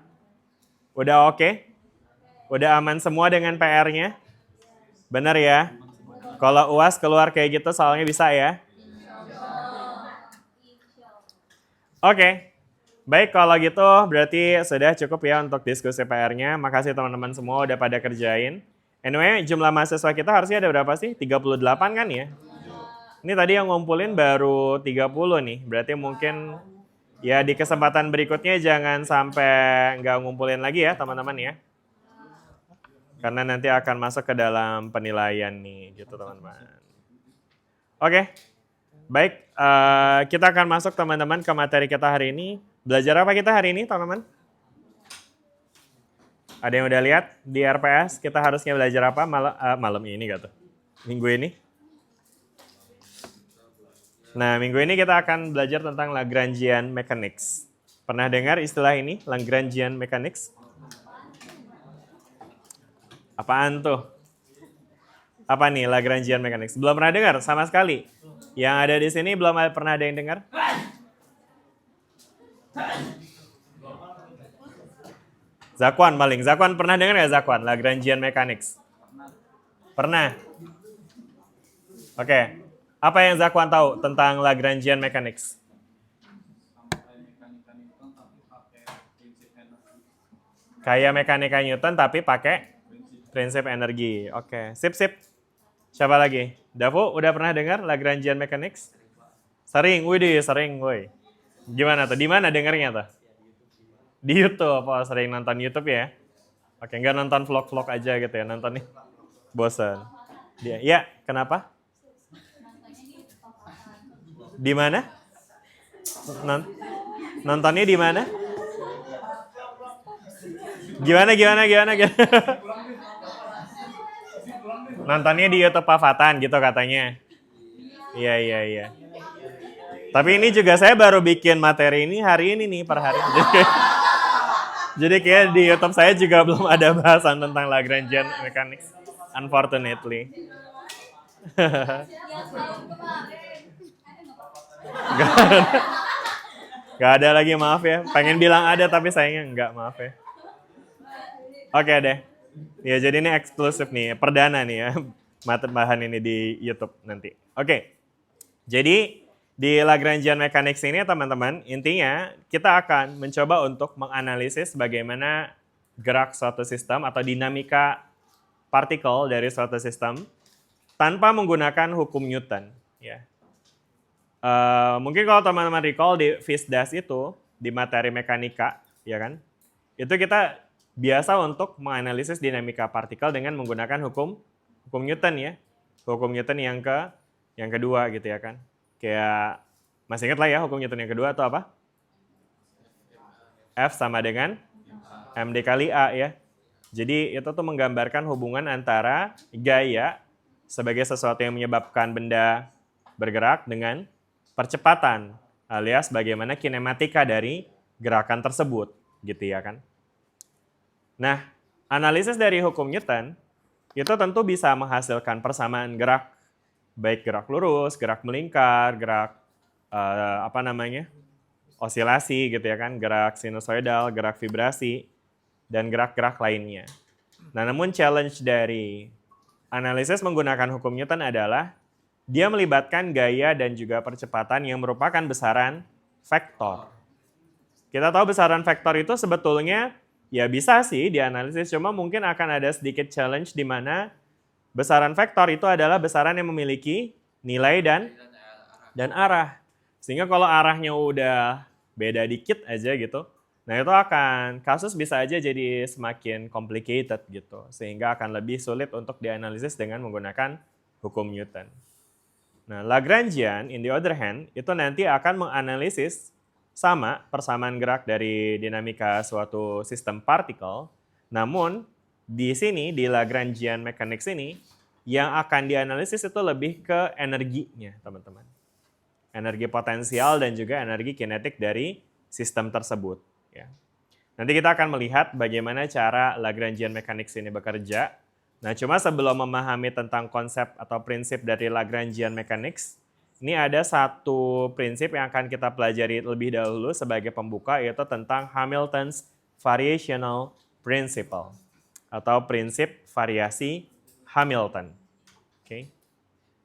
Udah oke? Udah aman semua dengan PR-nya? Bener ya? Kalau UAS keluar kayak gitu soalnya bisa ya? Oke. Baik, kalau gitu berarti sudah cukup ya untuk diskusi PR-nya. Makasih teman-teman semua udah pada kerjain. Anyway, jumlah mahasiswa kita harusnya ada berapa sih? 38 kan ya? Ini tadi yang ngumpulin baru 30 nih. Berarti mungkin ya di kesempatan berikutnya jangan sampai nggak ngumpulin lagi ya teman-teman ya. Karena nanti akan masuk ke dalam penilaian nih gitu teman-teman. Oke, baik. Kita akan masuk teman-teman ke materi kita hari ini. Belajar apa kita hari ini teman-teman? Ada yang udah lihat di RPS kita harusnya belajar apa malam ini gitu? Minggu ini? Nah, minggu ini kita akan belajar tentang Lagrangian Mechanics. Pernah dengar istilah ini, Lagrangian Mechanics? Apaan tuh? Apa nih Lagrangian Mechanics? Belum pernah dengar sama sekali. Yang ada di sini belum pernah ada yang dengar? Zakwan paling. Zakwan pernah dengar ya Zakwan? Lagrangian Mechanics? Pernah? Oke. Apa yang Zakwan tahu tentang Lagrangian Mechanics? Kayak mekanika Newton tapi pakai prinsip energi. Oke, sip. Siapa lagi? Davu, udah pernah dengar Lagrangian Mechanics? Sering, sering, woi. Gimana tuh? Di mana dengarnya tuh? Di YouTube. Oh, sering nonton YouTube ya? Oke, nggak nonton vlog-vlog aja gitu ya, nonton nih. Bosan. Ya, kenapa? Di mana? Nontonnya di mana? Gimana? Nontonnya di YouTube Pak Fatan gitu katanya. Iya. Tapi ini juga saya baru bikin materi ini hari ini nih per hari. Jadi kayak di YouTube saya juga belum ada bahasan tentang Lagrangian Mechanics. Unfortunately. Gak ada lagi, maaf ya. Pengen bilang ada tapi sayangnya enggak, maaf ya. Oke deh. Ya jadi ini eksklusif nih, perdana nih ya. Bahan ini di YouTube nanti. Oke. Jadi di Lagrangian Mechanics ini teman-teman, intinya kita akan mencoba untuk menganalisis bagaimana gerak suatu sistem atau dinamika partikel dari suatu sistem tanpa menggunakan hukum Newton. Ya. Mungkin kalau teman-teman recall di FISDAS itu, di materi mekanika, ya kan, itu kita biasa untuk menganalisis dinamika partikel dengan menggunakan hukum Newton ya. Hukum Newton yang kedua gitu ya kan. Kayak masih ingat lah ya hukum Newton yang kedua atau apa? F sama dengan md kali A ya. Jadi itu tuh menggambarkan hubungan antara gaya sebagai sesuatu yang menyebabkan benda bergerak dengan percepatan alias bagaimana kinematika dari gerakan tersebut gitu ya kan. Nah, analisis dari hukum Newton itu tentu bisa menghasilkan persamaan gerak, baik gerak lurus, gerak melingkar, gerak osilasi gitu ya kan, gerak sinusoidal, gerak vibrasi, dan gerak-gerak lainnya. Nah, namun challenge dari analisis menggunakan hukum Newton adalah dia melibatkan gaya dan juga percepatan yang merupakan besaran vektor. Kita tahu besaran vektor itu sebetulnya ya bisa sih dianalisis, cuma mungkin akan ada sedikit challenge di mana besaran vektor itu adalah besaran yang memiliki nilai dan arah. Sehingga kalau arahnya udah beda dikit aja gitu, nah itu kasus bisa aja jadi semakin complicated gitu. Sehingga akan lebih sulit untuk dianalisis dengan menggunakan hukum Newton. Nah, Lagrangian, in the other hand, itu nanti akan menganalisis sama persamaan gerak dari dinamika suatu sistem partikel, namun di sini, di Lagrangian mechanics ini, yang akan dianalisis itu lebih ke energinya, teman-teman. Energi potensial dan juga energi kinetik dari sistem tersebut. Ya. Nanti kita akan melihat bagaimana cara Lagrangian mechanics ini bekerja. Nah, cuma sebelum memahami tentang konsep atau prinsip dari Lagrangian mechanics, ini ada satu prinsip yang akan kita pelajari lebih dahulu sebagai pembuka, yaitu tentang Hamilton's Variational Principle atau prinsip variasi Hamilton. Oke.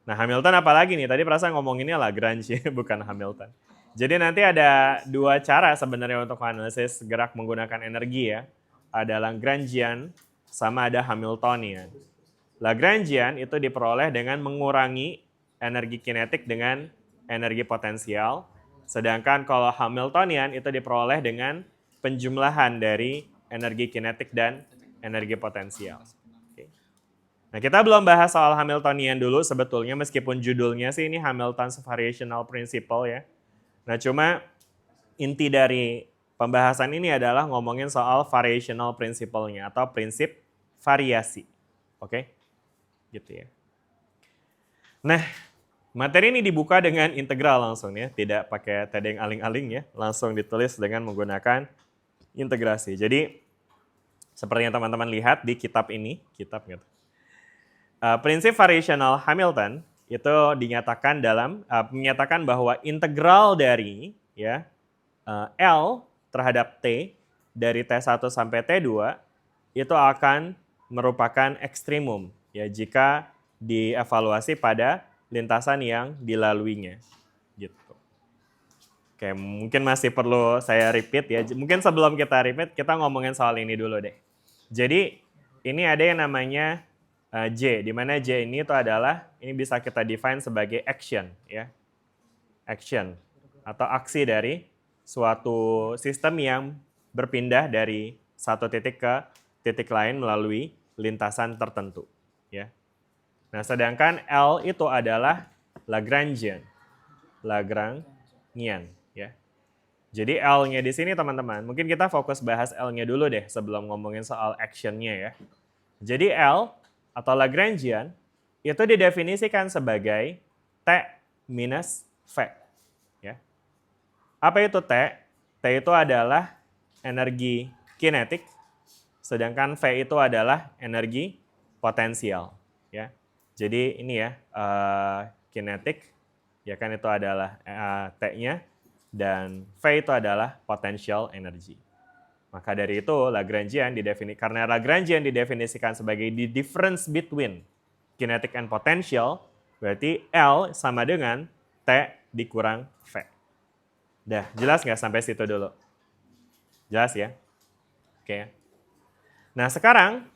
Nah, Hamilton apalagi nih? Tadi perasaan ngomonginnya Lagrange, bukan Hamilton. Jadi nanti ada dua cara sebenarnya untuk analisis gerak menggunakan energi ya. Ada Lagrangian sama ada Hamiltonian. Lagrangian itu diperoleh dengan mengurangi energi kinetik dengan energi potensial. Sedangkan kalau Hamiltonian itu diperoleh dengan penjumlahan dari energi kinetik dan energi potensial. Oke. Nah, kita belum bahas soal Hamiltonian dulu sebetulnya, meskipun judulnya sih ini Hamilton's Variational Principle ya. Nah, cuma inti dari pembahasan ini adalah ngomongin soal variational principle-nya atau prinsip variasi. Oke? Gitu ya. Nah, materi ini dibuka dengan integral langsung ya, tidak pakai tedeng aling-aling ya, langsung ditulis dengan menggunakan integrasi. Jadi, seperti yang teman-teman lihat di kitab ini, prinsip variational Hamilton itu dinyatakan menyatakan bahwa integral dari ya L terhadap T dari T1 sampai T2 itu akan merupakan ekstrimum ya jika dievaluasi pada lintasan yang dilaluinya gitu. Oke, mungkin masih perlu saya repeat ya. Mungkin sebelum kita repeat kita ngomongin soal ini dulu deh. Jadi ini ada yang namanya J, di mana J ini itu adalah, ini bisa kita define sebagai action, ya. Action, atau aksi dari suatu sistem yang berpindah dari satu titik ke titik lain melalui lintasan tertentu. Ya. Nah, sedangkan L itu adalah Lagrangian. Ya. Jadi L-nya di sini teman-teman, mungkin kita fokus bahas L-nya dulu deh sebelum ngomongin soal action-nya ya. Jadi L atau Lagrangian itu didefinisikan sebagai T minus V. Ya. Apa itu T? T itu adalah energi kinetik, sedangkan V itu adalah energi potensial. Ya. Jadi ini ya, kinetik, ya kan itu adalah T-nya, dan V itu adalah potential energy. Maka dari itu Lagrangian karena Lagrangian didefinisikan sebagai the difference between kinetic and potential, berarti L sama dengan T dikurang V. Dah, jelas nggak sampai situ dulu? Jelas ya? Oke. Nah sekarang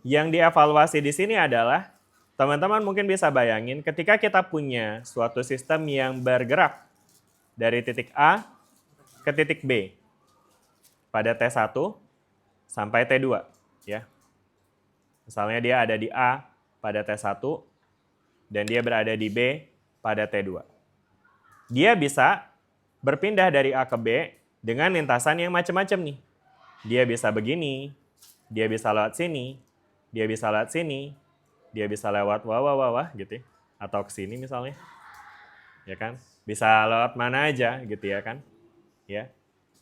yang dievaluasi di sini adalah teman-teman mungkin bisa bayangin ketika kita punya suatu sistem yang bergerak dari titik A ke titik B pada T1 sampai T2 ya. Misalnya dia ada di A pada T1 dan dia berada di B pada T2. Dia bisa berpindah dari A ke B dengan lintasan yang macam-macam nih. Dia bisa begini, dia bisa lewat sini, dia bisa lewat sini, dia bisa lewat wah gitu ya. Atau ke sini misalnya. Ya kan? Bisa lewat mana aja gitu ya kan? Ya.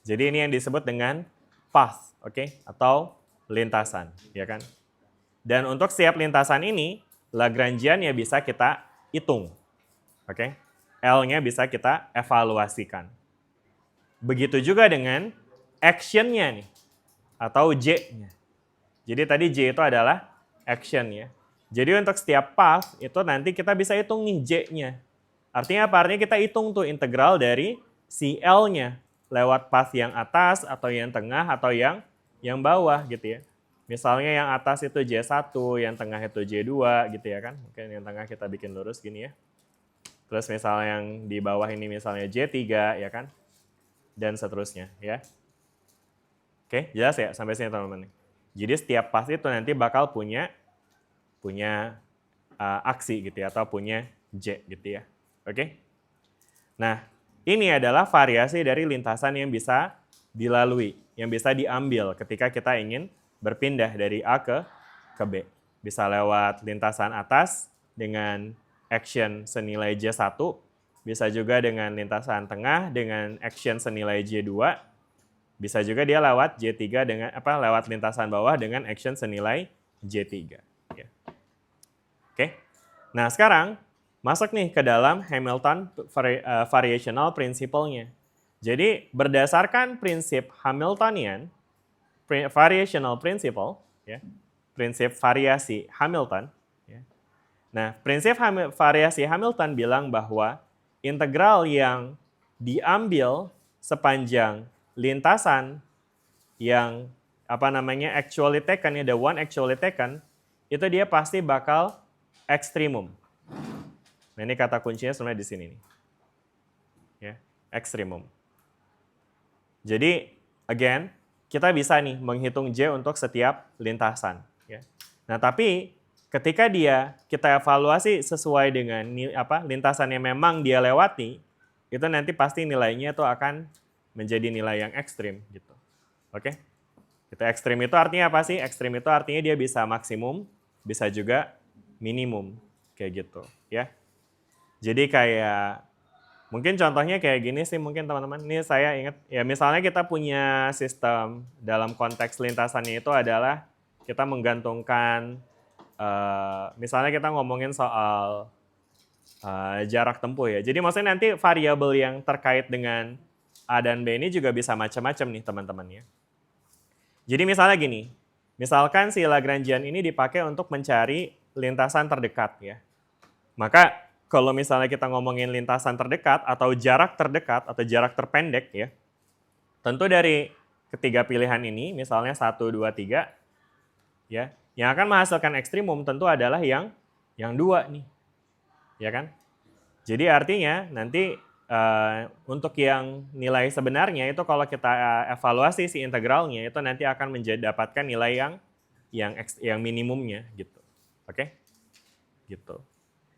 Jadi ini yang disebut dengan path, oke? Atau lintasan, ya kan? Dan untuk setiap lintasan ini, Lagrangian ya bisa kita hitung. Oke? L-nya bisa kita evaluasikan. Begitu juga dengan action-nya nih, atau J-nya. Jadi tadi J itu adalah action ya. Jadi untuk setiap path itu nanti kita bisa hitung nih J-nya. Artinya apa? Artinya kita hitung tuh integral dari si L-nya lewat path yang atas atau yang tengah atau yang bawah gitu ya. Misalnya yang atas itu J1, yang tengah itu J2 gitu ya kan. Mungkin yang tengah kita bikin lurus gini ya. Terus misalnya yang di bawah ini misalnya J3 ya kan. Dan seterusnya ya. Oke, jelas ya sampai sini teman-teman. Jadi setiap path itu nanti bakal punya aksi gitu ya atau punya J gitu ya. Oke. Nah, ini adalah variasi dari lintasan yang bisa dilalui, yang bisa diambil ketika kita ingin berpindah dari A ke B. Bisa lewat lintasan atas dengan action senilai J1, bisa juga dengan lintasan tengah dengan action senilai J2, bisa juga dia lewat J3 dengan lewat lintasan bawah dengan action senilai J3. Ya. Oke. Nah, sekarang masuk nih ke dalam Hamilton variational principle-nya. Jadi berdasarkan prinsip Hamiltonian, variational principle, ya, prinsip variasi Hamilton. Ya. Nah, prinsip variasi Hamilton bilang bahwa integral yang diambil sepanjang lintasan yang actually taken, the one actually taken, itu dia pasti bakal ekstrimum. Nah, ini kata kuncinya sebenarnya di sini nih. Ya, ekstrimum. Jadi, again, kita bisa nih menghitung J untuk setiap lintasan. Ya. Nah, tapi ketika kita evaluasi sesuai dengan lintasan yang memang dia lewati, itu nanti pasti nilainya itu akan menjadi nilai yang ekstrim gitu. Oke? Kita ekstrim itu artinya apa sih? Ekstrim itu artinya dia bisa maksimum, bisa juga minimum kayak gitu, ya. Jadi kayak mungkin contohnya kayak gini sih mungkin teman-teman. Ini saya ingat ya misalnya kita punya sistem dalam konteks lintasannya itu adalah kita menggantungkan misalnya kita ngomongin soal jarak tempuh ya. Jadi maksudnya nanti variabel yang terkait dengan A dan B ini juga bisa macam-macam nih teman-teman ya. Jadi misalnya gini, misalkan si Lagrangian ini dipakai untuk mencari lintasan terdekat ya. Maka kalau misalnya kita ngomongin lintasan terdekat atau jarak terdekat atau jarak terpendek ya, tentu dari ketiga pilihan ini, misalnya 1, 2, 3, ya, yang akan menghasilkan ekstrimum tentu adalah yang 2 nih, ya kan? Jadi artinya nanti untuk yang nilai sebenarnya itu kalau kita evaluasi si integralnya itu nanti akan dapatkan nilai yang minimumnya gitu, oke? Gitu.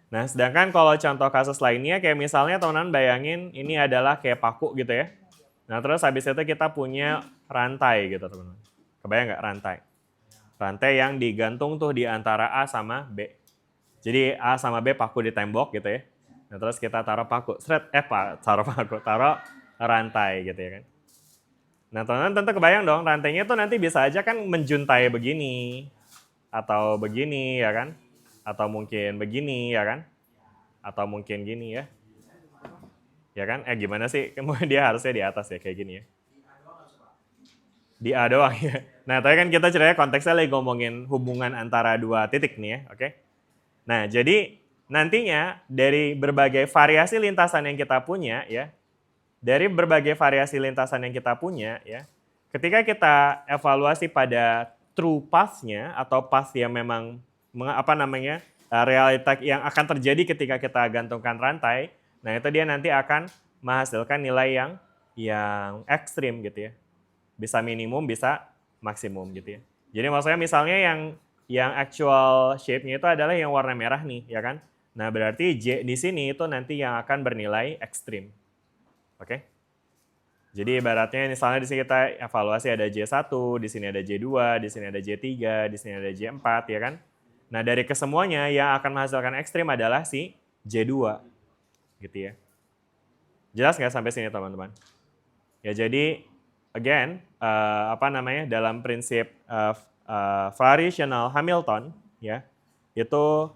Nah, sedangkan kalau contoh kasus lainnya kayak misalnya teman-teman bayangin ini adalah kayak paku gitu ya. Nah, terus habis itu kita punya rantai gitu teman-teman. Kebayang nggak rantai? Rantai yang digantung tuh di antara A sama B. Jadi A sama B paku di tembok gitu ya. Nah, terus kita taruh paku, taruh rantai gitu ya kan. Nah, teman-teman tentu kebayang dong rantainya tuh nanti bisa aja kan menjuntai begini atau begini ya kan. Atau mungkin begini ya kan, atau mungkin gini ya, ya kan? Gimana sih? Kemudian dia harusnya di atas ya kayak gini ya. Di A doang ya. Nah, tadi kan kita ceritanya konteksnya lagi ngomongin hubungan antara dua titik nih ya, oke? Nah, jadi nantinya dari berbagai variasi lintasan yang kita punya ya, ketika kita evaluasi pada true path-nya atau path yang memang realita yang akan terjadi ketika kita gantungkan rantai, nah itu dia nanti akan menghasilkan nilai yang ekstrim gitu ya. Bisa minimum, bisa maksimum gitu ya. Jadi maksudnya misalnya yang actual shape-nya itu adalah yang warna merah nih, ya kan? Nah, berarti J di sini itu nanti yang akan bernilai ekstrim. Oke? Jadi ibaratnya misalnya di sini kita evaluasi ada J1, di sini ada J2, di sini ada J3, di sini ada J4, ya kan? Nah, dari kesemuanya yang akan menghasilkan ekstrim adalah si J2. Gitu ya. Jelas nggak sampai sini, teman-teman? Ya, jadi again, dalam prinsip variational Hamilton, ya, itu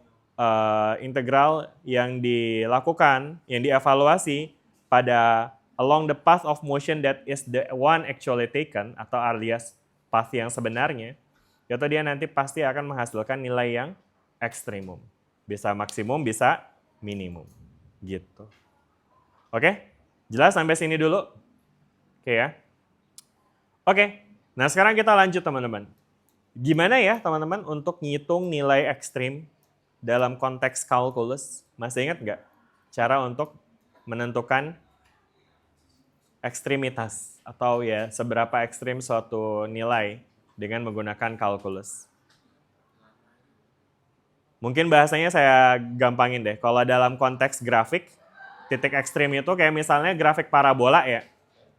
integral yang dilakukan, yang dievaluasi pada along the path of motion that is the one actually taken, atau alias path yang sebenarnya, itu dia nanti pasti akan menghasilkan nilai yang ekstrimum. Bisa maksimum, bisa minimum. Gitu. Oke? Jelas sampai sini dulu? Oke ya? Oke, nah sekarang kita lanjut teman-teman. Gimana ya teman-teman untuk ngitung nilai ekstrim dalam konteks kalkulus? Masih ingat nggak cara untuk menentukan ekstremitas atau ya seberapa ekstrim suatu nilai dengan menggunakan kalkulus? Mungkin bahasanya saya gampangin deh. Kalau dalam konteks grafik, titik ekstrim itu kayak misalnya grafik parabola ya.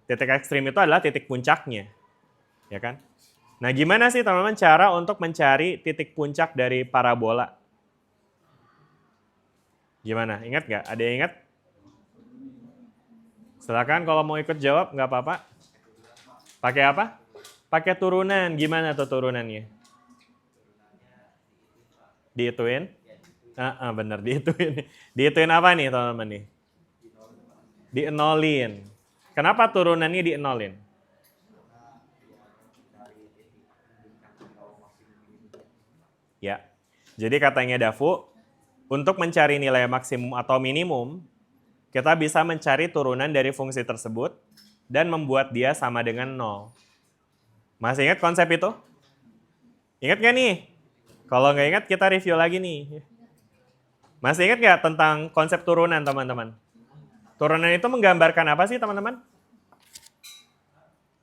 Titik ekstrim itu adalah titik puncaknya. Ya kan? Nah, gimana sih teman-teman cara untuk mencari titik puncak dari parabola? Gimana? Ingat nggak? Ada yang ingat? Silakan kalau mau ikut jawab, nggak apa-apa. Pakai apa? Pakai turunan. Gimana tuh turunannya? Dihituin? Bener, dihituin. Dihituin apa nih teman-teman nih? Dienolin. Kenapa turunannya dienolin? Ya, jadi katanya Dafu, untuk mencari nilai maksimum atau minimum, kita bisa mencari turunan dari fungsi tersebut dan membuat dia sama dengan 0. Masih ingat konsep itu? Ingat nggak nih? Kalau nggak ingat, kita review lagi nih. Masih ingat nggak tentang konsep turunan, teman-teman? Turunan itu menggambarkan apa sih, teman-teman?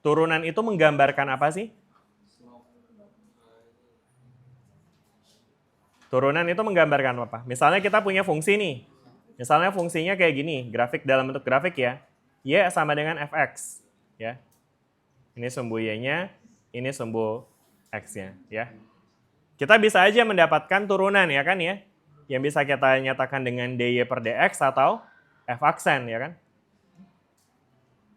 Turunan itu menggambarkan apa sih? Turunan itu menggambarkan apa? Misalnya kita punya fungsi nih. Misalnya fungsinya kayak gini, grafik dalam bentuk grafik ya. Y sama dengan fx, ya. Ini sumbu y-nya, ini sumbu x-nya, ya. Kita bisa aja mendapatkan turunan ya kan ya. Yang bisa kita nyatakan dengan dy per dx atau f aksen ya kan.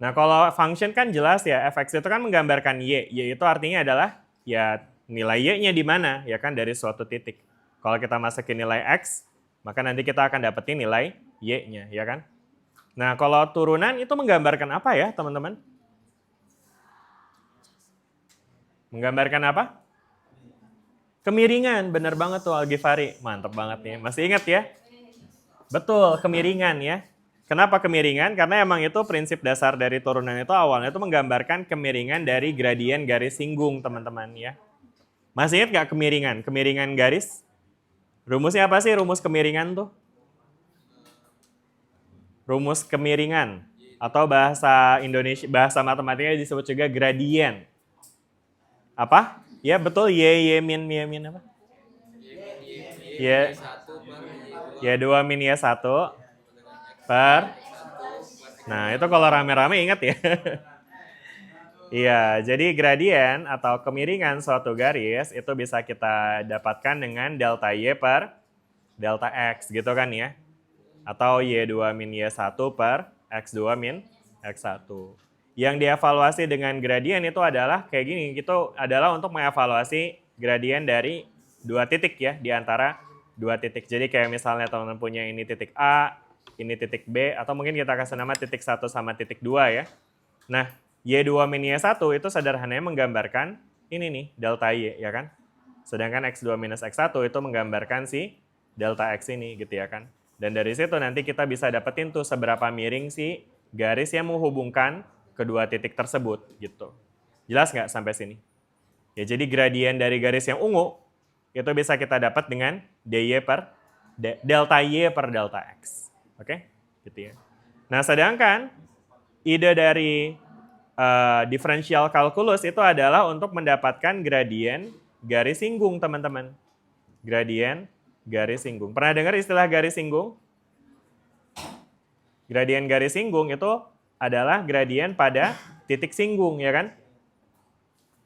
Nah, kalau function kan jelas ya, fx itu kan menggambarkan y. Y itu artinya adalah ya nilai y-nya di mana ya kan dari suatu titik. Kalau kita masukin nilai x, maka nanti kita akan dapetin nilai y-nya, ya kan? Nah, kalau turunan itu menggambarkan apa ya, teman-teman? Menggambarkan apa? Kemiringan, benar banget tuh Al-Ghifari. Mantap banget nih, masih ingat ya? Betul, kemiringan ya. Kenapa kemiringan? Karena emang itu prinsip dasar dari turunan itu awalnya itu menggambarkan kemiringan dari gradien garis singgung, teman-teman ya. Masih ingat nggak kemiringan? Kemiringan garis? Rumusnya apa sih rumus kemiringan tuh? Rumus kemiringan atau bahasa Indonesia, bahasa matematikanya disebut juga gradien. Apa? Ya betul, y min apa? Y2 min Y1 per. Nah, itu kalau rame-rame ingat ya. Iya, jadi gradien atau kemiringan suatu garis itu bisa kita dapatkan dengan delta Y per delta X gitu kan ya. Atau Y2 min Y1 per X2 min X1. Yang dievaluasi dengan gradien itu adalah kayak gini, itu adalah untuk mengevaluasi gradien dari dua titik ya, di antara dua titik. Jadi kayak misalnya teman-teman punya ini titik A, ini titik B, atau mungkin kita kasih nama titik 1 sama titik 2 ya. Nah, Y2 min Y1 itu sederhananya menggambarkan ini nih, delta Y ya kan. Sedangkan X2 minus X1 itu menggambarkan si delta X ini gitu ya kan. Dan dari situ nanti kita bisa dapetin tuh seberapa miring si garis yang menghubungkan kedua titik tersebut gitu. Jelas nggak sampai sini? Ya jadi gradien dari garis yang ungu itu bisa kita dapat dengan dy per delta Y per delta X. Oke, gitu ya. Nah, sedangkan ide dari differential calculus itu adalah untuk mendapatkan gradien garis singgung, teman-teman. Gradien garis singgung. Pernah dengar istilah garis singgung? Gradien garis singgung itu adalah gradien pada titik singgung, ya kan?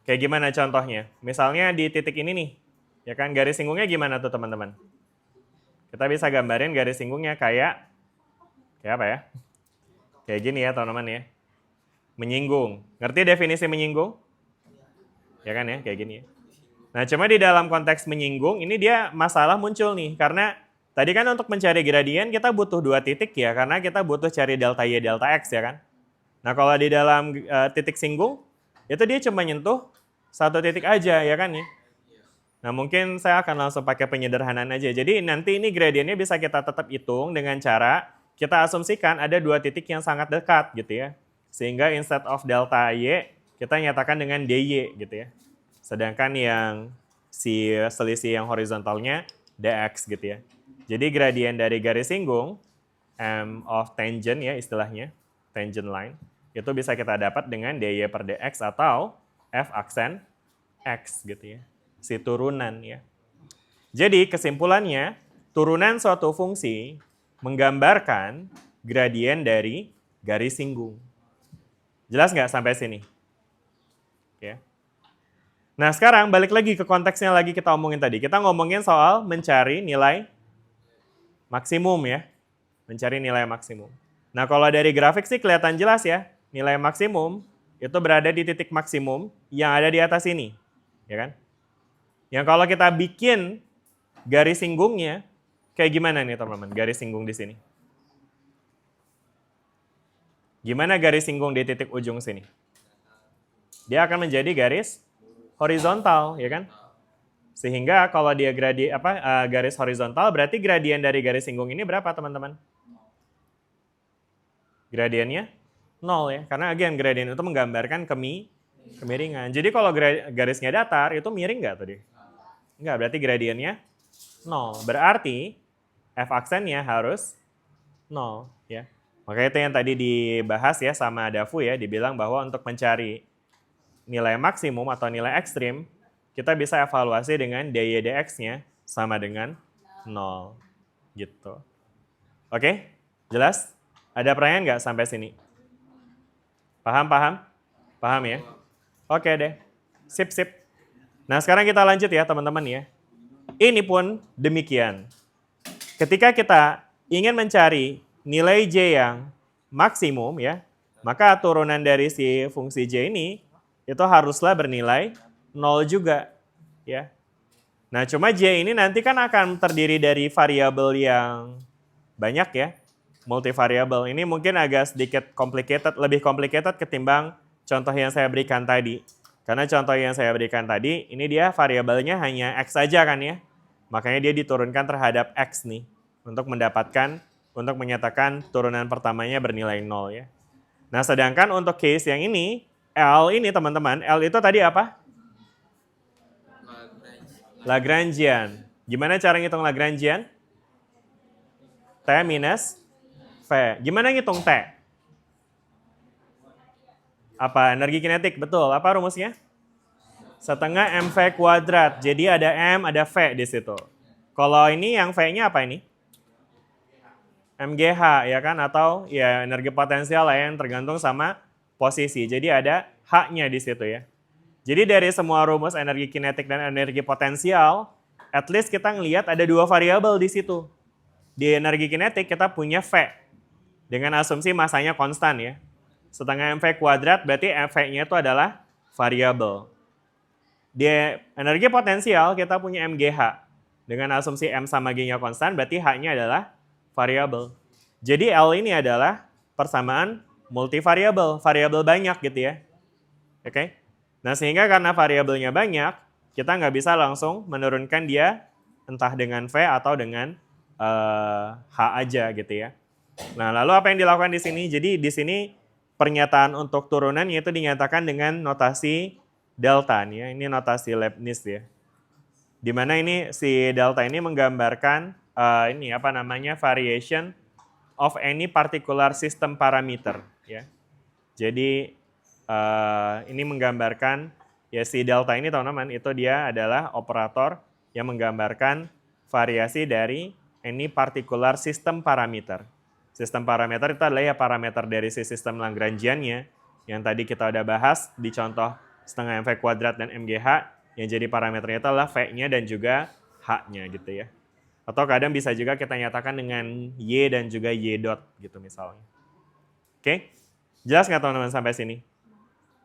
Kayak gimana contohnya? Misalnya di titik ini nih, ya kan? Garis singgungnya gimana tuh, teman-teman? Kita bisa gambarin garis singgungnya kayak apa ya? Kayak gini ya, teman-teman ya. Menyinggung. Ngerti definisi menyinggung? Ya kan ya, kayak gini ya. Nah, cuma di dalam konteks menyinggung, ini dia masalah muncul nih. Karena tadi kan untuk mencari gradien, kita butuh 2 titik ya. Karena kita butuh cari delta Y, delta X ya kan. Nah, kalau di dalam titik singgung, itu dia cuma nyentuh 1 titik aja ya kan ya. Nah, mungkin saya akan langsung pakai penyederhanaan aja. Jadi nanti ini gradiennya bisa kita tetap hitung dengan cara kita asumsikan ada 2 titik yang sangat dekat gitu ya. Sehingga instead of delta Y, kita nyatakan dengan dy gitu ya. Sedangkan yang si selisih yang horizontalnya dx gitu ya. Jadi gradien dari garis singgung, m of tangent ya istilahnya, tangent line, itu bisa kita dapat dengan dy per dx atau f aksen x gitu ya. Si turunan ya. Jadi kesimpulannya, turunan suatu fungsi menggambarkan gradien dari garis singgung. Jelas nggak sampai sini? Oke. Nah sekarang balik lagi ke konteksnya lagi kita omongin tadi. Kita ngomongin soal mencari nilai maksimum ya. Mencari nilai maksimum. Nah kalau dari grafik sih kelihatan jelas ya. Nilai maksimum itu berada di titik maksimum yang ada di atas ini. Ya kan? Yang kalau kita bikin garis singgungnya, kayak gimana nih teman-teman garis singgung di sini? Gimana garis singgung di titik ujung sini? Dia akan menjadi garis horizontal, ya kan? Sehingga kalau dia garis horizontal, berarti gradien dari garis singgung ini berapa, teman-teman? Gradiennya 0 ya, karena again gradien itu menggambarkan kemiringan. Jadi kalau garisnya datar, itu miring nggak tadi? Nggak, berarti gradiennya 0. Berarti f aksennya harus 0 ya. Makanya itu yang tadi dibahas ya sama Dafu ya, dibilang bahwa untuk mencari nilai maksimum atau nilai ekstrim, kita bisa evaluasi dengan dy dx-nya sama dengan 0. Gitu. Oke? Jelas? Ada pertanyaan nggak sampai sini? Paham? Paham ya? Oke deh. Sip. Nah sekarang kita lanjut ya teman-teman ya. Ini pun demikian. Ketika kita ingin mencari nilai J yang maksimum ya, maka turunan dari si fungsi J ini itu haruslah bernilai 0 juga ya. Nah, cuma J ini nanti kan akan terdiri dari variabel yang banyak ya, multivariabel. Ini mungkin agak sedikit complicated, lebih complicated ketimbang contoh yang saya berikan tadi. Karena contoh yang saya berikan tadi, ini dia variabelnya hanya X saja kan ya. Makanya dia diturunkan terhadap X nih untuk menyatakan turunan pertamanya bernilai 0 ya. Nah, sedangkan untuk case yang ini, L ini teman-teman, L itu tadi apa? Lagrangian. Gimana cara ngitung Lagrangian? T minus V. Gimana ngitung T? Apa? Energi kinetik, betul. Apa rumusnya? Setengah mv kuadrat. Jadi ada M, ada V di situ. Kalau ini yang V-nya apa ini? MGH ya kan, atau ya energi potensial lah yang tergantung sama posisi. Jadi ada H-nya di situ ya. Jadi dari semua rumus energi kinetik dan energi potensial, at least kita ngelihat ada 2 variabel di situ. Di energi kinetik kita punya V dengan asumsi masanya konstan ya. Setengah mv kuadrat berarti V-nya itu adalah variabel. Di energi potensial kita punya MGH dengan asumsi M sama G-nya konstan berarti H-nya adalah variabel. Jadi L ini adalah persamaan multivariabel, variabel banyak gitu ya. Oke. Nah sehingga karena variabelnya banyak, kita nggak bisa langsung menurunkan dia entah dengan V atau dengan H aja gitu ya. Nah lalu apa yang dilakukan di sini? Jadi di sini pernyataan untuk turunan yaitu dinyatakan dengan notasi delta nih ya. Ini notasi Leibniz ya. Di mana ini si delta ini menggambarkan ini apa namanya variation of any particular system parameter ya. Jadi ini menggambarkan ya si delta ini teman-teman itu dia adalah operator yang menggambarkan variasi dari any particular system parameter. Sistem parameter itu adalah ya parameter dari si sistem Lagrangian-nya yang tadi kita udah bahas di contoh setengah mv kuadrat dan mgh yang jadi parameternya itu adalah v-nya dan juga h-nya gitu ya. Atau kadang bisa juga kita nyatakan dengan y dan juga y dot gitu misalnya. Oke, jelas nggak teman-teman sampai sini?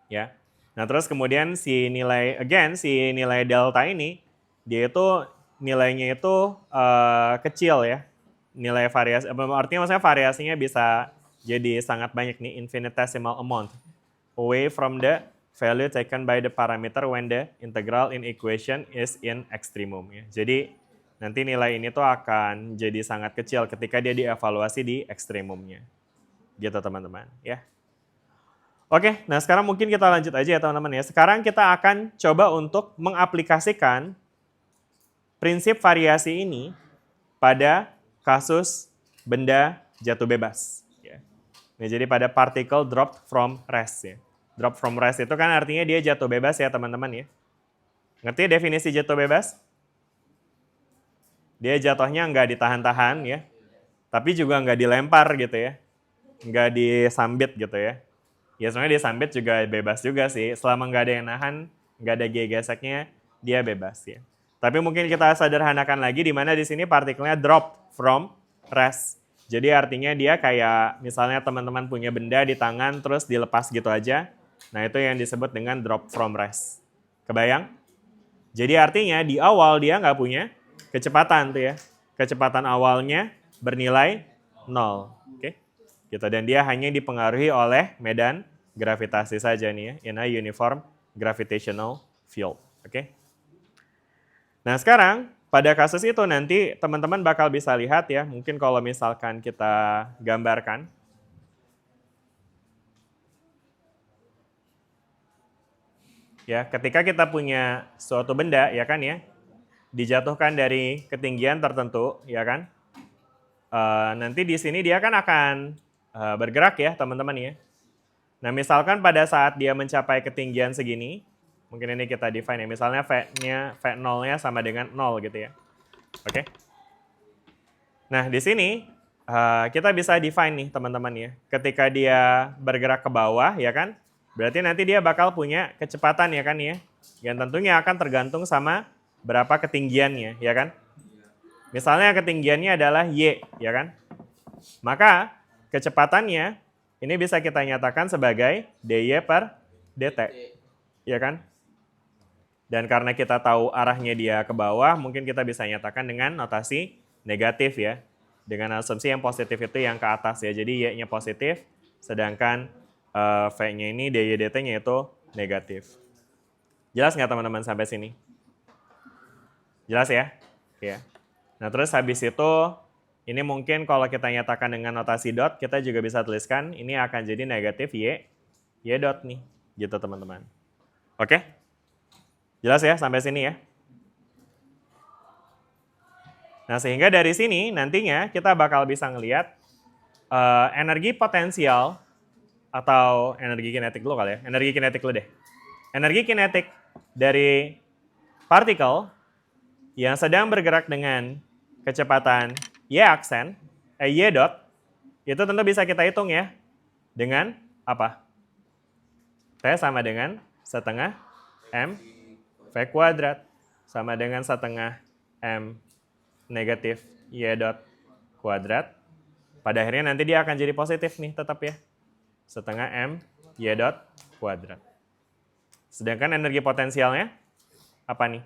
Ya. Nah terus kemudian si nilai delta ini dia itu nilainya itu kecil ya. Nilai variasi, artinya maksudnya variasinya bisa jadi sangat banyak nih, infinitesimal amount away from the value taken by the parameter when the integral in equation is in extremum ya. Jadi nanti nilai ini tuh akan jadi sangat kecil ketika dia dievaluasi di ekstremumnya. Gitu teman-teman ya. Oke, nah sekarang mungkin kita lanjut aja ya teman-teman ya. Sekarang kita akan coba untuk mengaplikasikan prinsip variasi ini pada kasus benda jatuh bebas. Ya. Nah, jadi pada particle dropped from rest. Ya. Drop from rest itu kan artinya dia jatuh bebas ya teman-teman ya. Ngerti definisi jatuh bebas? Dia jatuhnya nggak ditahan-tahan ya, tapi juga nggak dilempar gitu ya. Nggak disambit gitu ya. Ya sebenarnya disambit juga bebas juga sih. Selama nggak ada yang nahan, nggak ada geseknya, dia bebas ya. Tapi mungkin kita sederhanakan lagi di mana di sini partikelnya drop from rest. Jadi artinya dia kayak misalnya teman-teman punya benda di tangan terus dilepas gitu aja. Nah itu yang disebut dengan drop from rest. Kebayang? Jadi artinya di awal dia nggak punya kecepatan tuh ya. Kecepatan awalnya bernilai 0. Oke? Gitu. Dan dia hanya dipengaruhi oleh medan gravitasi saja nih ya. In a uniform gravitational field. Oke? Nah sekarang pada kasus itu nanti teman-teman bakal bisa lihat ya, mungkin kalau misalkan kita gambarkan. Ya, ketika kita punya suatu benda ya kan ya, dijatuhkan dari ketinggian tertentu ya kan. Nanti di sini dia kan akan bergerak ya teman-teman ya. Nah misalkan pada saat dia mencapai ketinggian segini, mungkin ini kita define ya, misalnya V0-nya sama dengan 0 gitu ya. Oke. Nah, di sini kita bisa define nih teman-teman ya. Ketika dia bergerak ke bawah ya kan, berarti nanti dia bakal punya kecepatan ya kan ya. Yang tentunya akan tergantung sama berapa ketinggiannya ya kan. Misalnya ketinggiannya adalah Y ya kan. Maka kecepatannya ini bisa kita nyatakan sebagai dy per dt. Ya kan? Dan karena kita tahu arahnya dia ke bawah, mungkin kita bisa nyatakan dengan notasi negatif ya. Dengan asumsi yang positif itu yang ke atas ya. Jadi Y-nya positif, sedangkan V-nya ini dy dt-nya itu negatif. Jelas nggak teman-teman sampai sini? Jelas ya? Ya. Nah terus habis itu, ini mungkin kalau kita nyatakan dengan notasi dot, kita juga bisa tuliskan ini akan jadi negatif Y dot nih. Gitu teman-teman. Oke? Jelas ya sampai sini ya? Nah sehingga dari sini nantinya kita bakal bisa ngelihat energi potensial atau energi kinetik dulu kali ya. Energi kinetik dulu deh. Energi kinetik dari partikel yang sedang bergerak dengan kecepatan y aksen, y dot, itu tentu bisa kita hitung ya. Dengan apa? T sama dengan setengah m V kuadrat sama dengan setengah M negatif Y dot kuadrat. Pada akhirnya nanti dia akan jadi positif nih tetap ya. Setengah M Y dot kuadrat. Sedangkan energi potensialnya apa nih?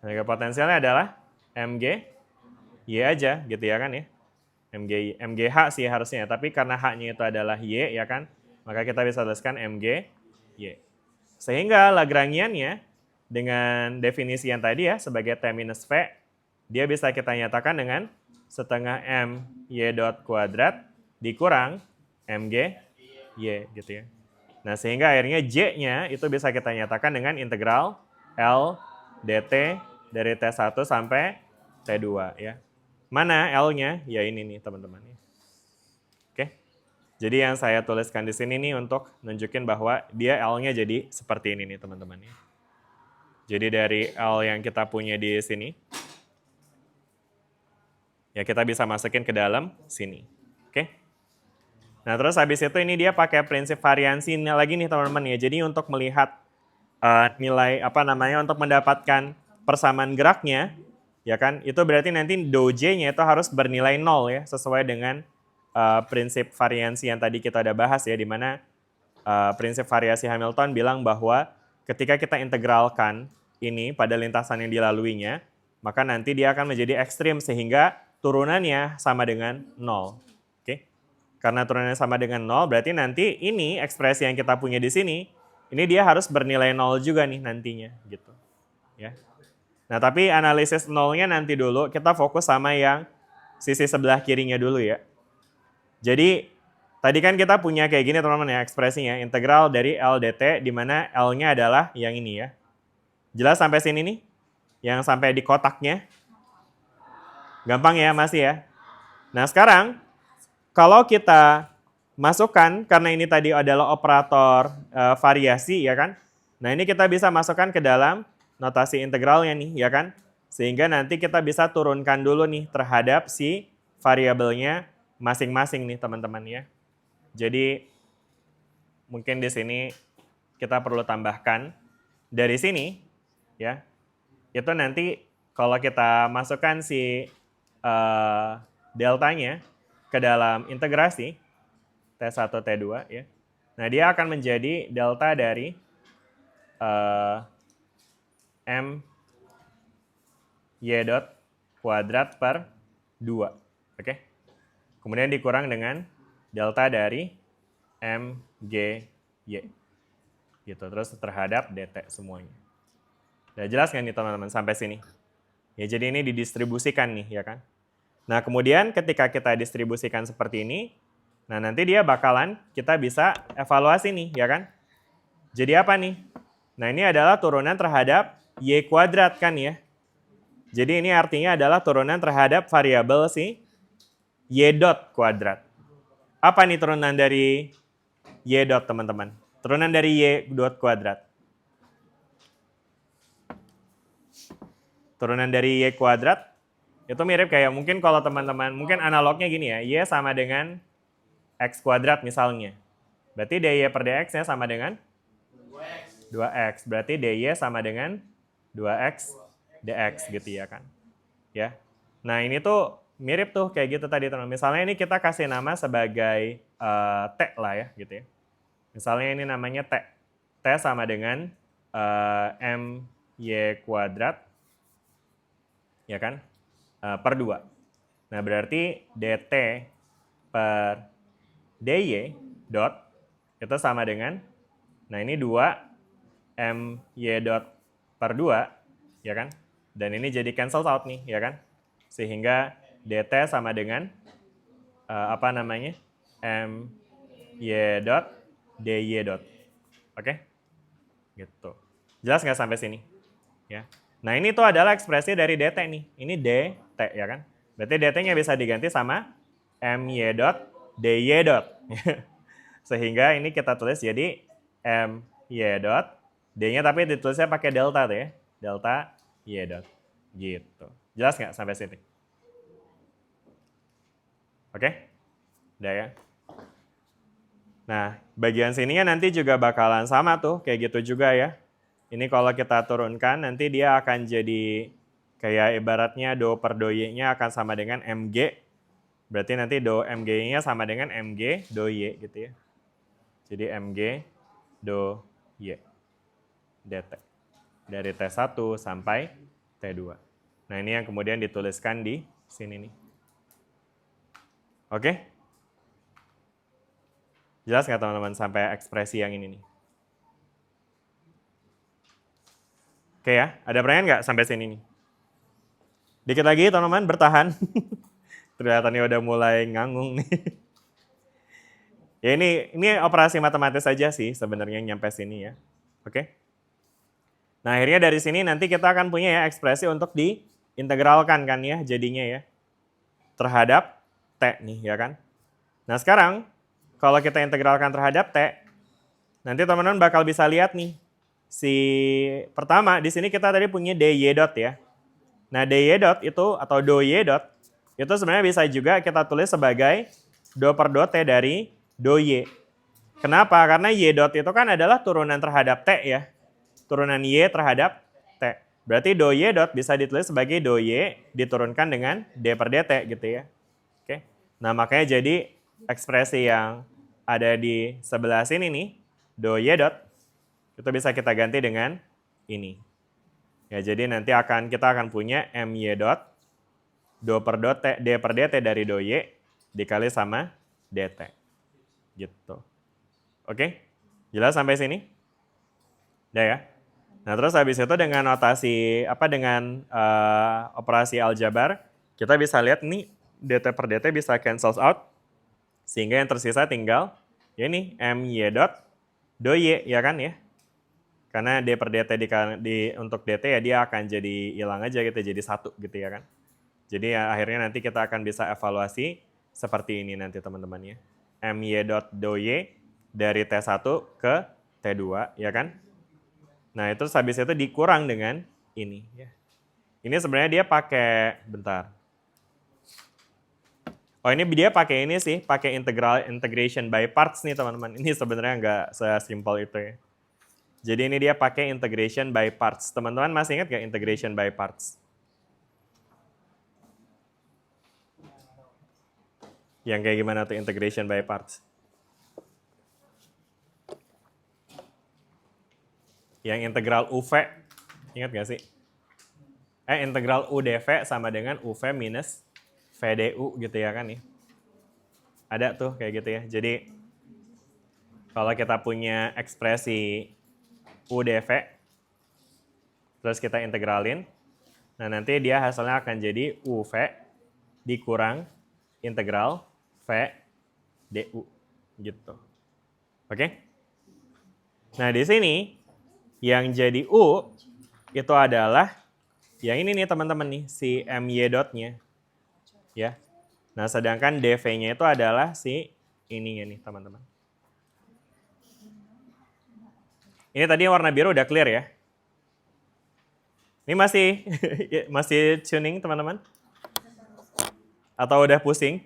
Energi potensialnya adalah Mg Y aja gitu ya kan ya. MGH sih harusnya, tapi karena H-nya itu adalah Y ya kan, maka kita bisa tuliskan Mg Y. Sehingga Lagrangian-nya dengan definisi yang tadi ya sebagai T minus V, dia bisa kita nyatakan dengan setengah M Y dot kuadrat dikurang Mg Y gitu ya. Nah sehingga akhirnya J-nya itu bisa kita nyatakan dengan integral L dt dari T1 sampai T2 ya. Mana L-nya? Ya ini nih teman-teman. Oke. Jadi yang saya tuliskan di sini nih untuk nunjukin bahwa dia L-nya jadi seperti ini nih teman-teman. Jadi dari L yang kita punya di sini, ya kita bisa masukin ke dalam sini. Oke. Nah terus habis itu ini dia pakai prinsip variansi ini lagi nih teman-teman ya. Jadi untuk melihat nilai untuk mendapatkan persamaan geraknya, ya kan, itu berarti nanti dou J-nya itu harus bernilai 0 ya, sesuai dengan prinsip variansi yang tadi kita udah bahas ya, di mana prinsip variasi Hamilton bilang bahwa ketika kita integralkan ini pada lintasan yang dilaluinya, maka nanti dia akan menjadi ekstrim sehingga turunannya sama dengan 0. Oke. Karena turunannya sama dengan 0, berarti nanti ini ekspresi yang kita punya di sini, ini dia harus bernilai 0 juga nih nantinya gitu. Ya. Nah, tapi analisis 0-nya nanti dulu, kita fokus sama yang sisi sebelah kirinya dulu ya. Jadi tadi kan kita punya kayak gini teman-teman ya ekspresinya, integral dari L dt di mana L-nya adalah yang ini ya. Jelas sampai sini nih? Yang sampai di kotaknya? Gampang ya masih ya? Nah sekarang kalau kita masukkan, karena ini tadi adalah operator variasi ya kan? Nah ini kita bisa masukkan ke dalam notasi integralnya nih ya kan? Sehingga nanti kita bisa turunkan dulu nih terhadap si variabelnya masing-masing nih teman-teman ya. Jadi mungkin di sini kita perlu tambahkan dari sini ya. Itu nanti kalau kita masukkan si deltanya ke dalam integrasi T1 T2 ya. Nah, dia akan menjadi delta dari M Y dot kuadrat per 2. Oke. Kemudian dikurang dengan delta dari M G Y. Gitu, terus terhadap dt semuanya. Udah jelas nggak nih teman-teman sampai sini? Ya, jadi ini didistribusikan nih, ya kan? Nah, kemudian ketika kita distribusikan seperti ini, nah nanti dia bakalan kita bisa evaluasi nih, ya kan? Jadi apa nih? Nah, ini adalah turunan terhadap Y kuadrat kan ya? Jadi ini artinya adalah turunan terhadap variabel si Y dot kuadrat. Apa nih turunan dari Y dot teman-teman? Turunan dari Y dot kuadrat. Turunan dari Y kuadrat itu mirip kayak mungkin kalau teman-teman, mungkin analognya gini ya, Y sama dengan X kuadrat misalnya. Berarti dy per dx-nya sama dengan 2x. Berarti dy sama dengan 2x dx gitu ya kan. Ya. Nah ini tuh mirip tuh kayak gitu tadi teman. Misalnya ini kita kasih nama sebagai T lah ya gitu ya. Misalnya ini namanya T. T sama dengan MY kuadrat ya kan, per 2. Nah berarti dt per dy dot itu sama dengan, nah ini 2 my dot per 2 ya kan, dan ini jadi cancel out nih ya kan, sehingga dt sama dengan my dot dy dot. Oke? Gitu. Jelas nggak sampai sini? Ya. Nah ini tuh adalah ekspresi dari dt nih. Ini dt ya kan. Berarti dt-nya bisa diganti sama my dot dy dot. Sehingga ini kita tulis jadi my dot d-nya tapi ditulisnya pakai delta tuh ya. Delta y dot. Gitu. Jelas nggak sampai sini? Oke? Udah ya. Nah bagian sininya nanti juga bakalan sama tuh. Kayak gitu juga ya. Ini kalau kita turunkan, nanti dia akan jadi kayak ibaratnya do per do y-nya akan sama dengan mg. Berarti nanti do mg-nya sama dengan mg do y gitu ya. Jadi mg do y dt. Dari T1 sampai T2. Nah ini yang kemudian dituliskan di sini nih. Oke? Jelas nggak teman-teman sampai ekspresi yang ini nih? Oke ya, ada pertanyaan nggak sampai sini nih? Dikit lagi teman-teman, bertahan. Kelihatannya udah mulai nganggung nih. Ya ini operasi matematis saja sih sebenarnya nyampe sini ya. Oke. Nah akhirnya dari sini nanti kita akan punya ya ekspresi untuk diintegralkan kan ya jadinya ya. terhadap T nih, ya kan? Nah sekarang, kalau kita integralkan terhadap T, nanti teman-teman bakal bisa lihat nih, si pertama di sini kita tadi punya dy dot ya. Nah dy dot itu, atau do y dot, itu sebenarnya bisa juga kita tulis sebagai do per do T dari do y. Kenapa? Karena y dot itu kan adalah turunan terhadap T ya. Turunan y terhadap T. Berarti do y dot bisa ditulis sebagai do y diturunkan dengan d per dt gitu ya. Oke. Nah makanya jadi ekspresi yang ada di sebelah sini nih, do y dot, itu bisa kita ganti dengan ini. Ya jadi nanti kita akan punya my dot, do per do t, d per dt dari do y dikali sama dt. Gitu. Oke? Jelas sampai sini? Udah ya? Nah terus habis itu dengan notasi, dengan operasi aljabar, kita bisa lihat nih dt per dt bisa cancels out, sehingga yang tersisa tinggal ya ini my dot do y ya kan ya. Karena d per dt untuk dt ya dia akan jadi hilang aja gitu, jadi 1 gitu ya kan. Jadi ya, akhirnya nanti kita akan bisa evaluasi seperti ini nanti teman-teman ya. My dot do y dari T1 ke T2 ya kan. Nah itu habis itu dikurang dengan ini ya. Ini sebenarnya dia pakai, bentar. Oh ini dia pakai ini sih, pakai integration by parts nih teman-teman. Ini sebenarnya nggak sesimpel itu ya. Jadi ini dia pakai integration by parts. Teman-teman masih ingat nggak integration by parts? Yang kayak gimana tuh integration by parts? Yang integral UV, ingat nggak sih? Integral UdV sama dengan UV minus VDU gitu ya kan ya. Ada tuh kayak gitu ya. Jadi kalau kita punya ekspresi UdV, terus kita integralin, nah nanti dia hasilnya akan jadi UV dikurang integral VDU gitu. Oke? Nah di sini yang jadi U itu adalah yang ini nih teman-teman nih, si my dotnya. Ya. Nah, sedangkan dv-nya itu adalah si ininya nih, teman-teman. Ini tadi warna biru udah clear ya. Ini masih tuning, teman-teman? Atau udah pusing?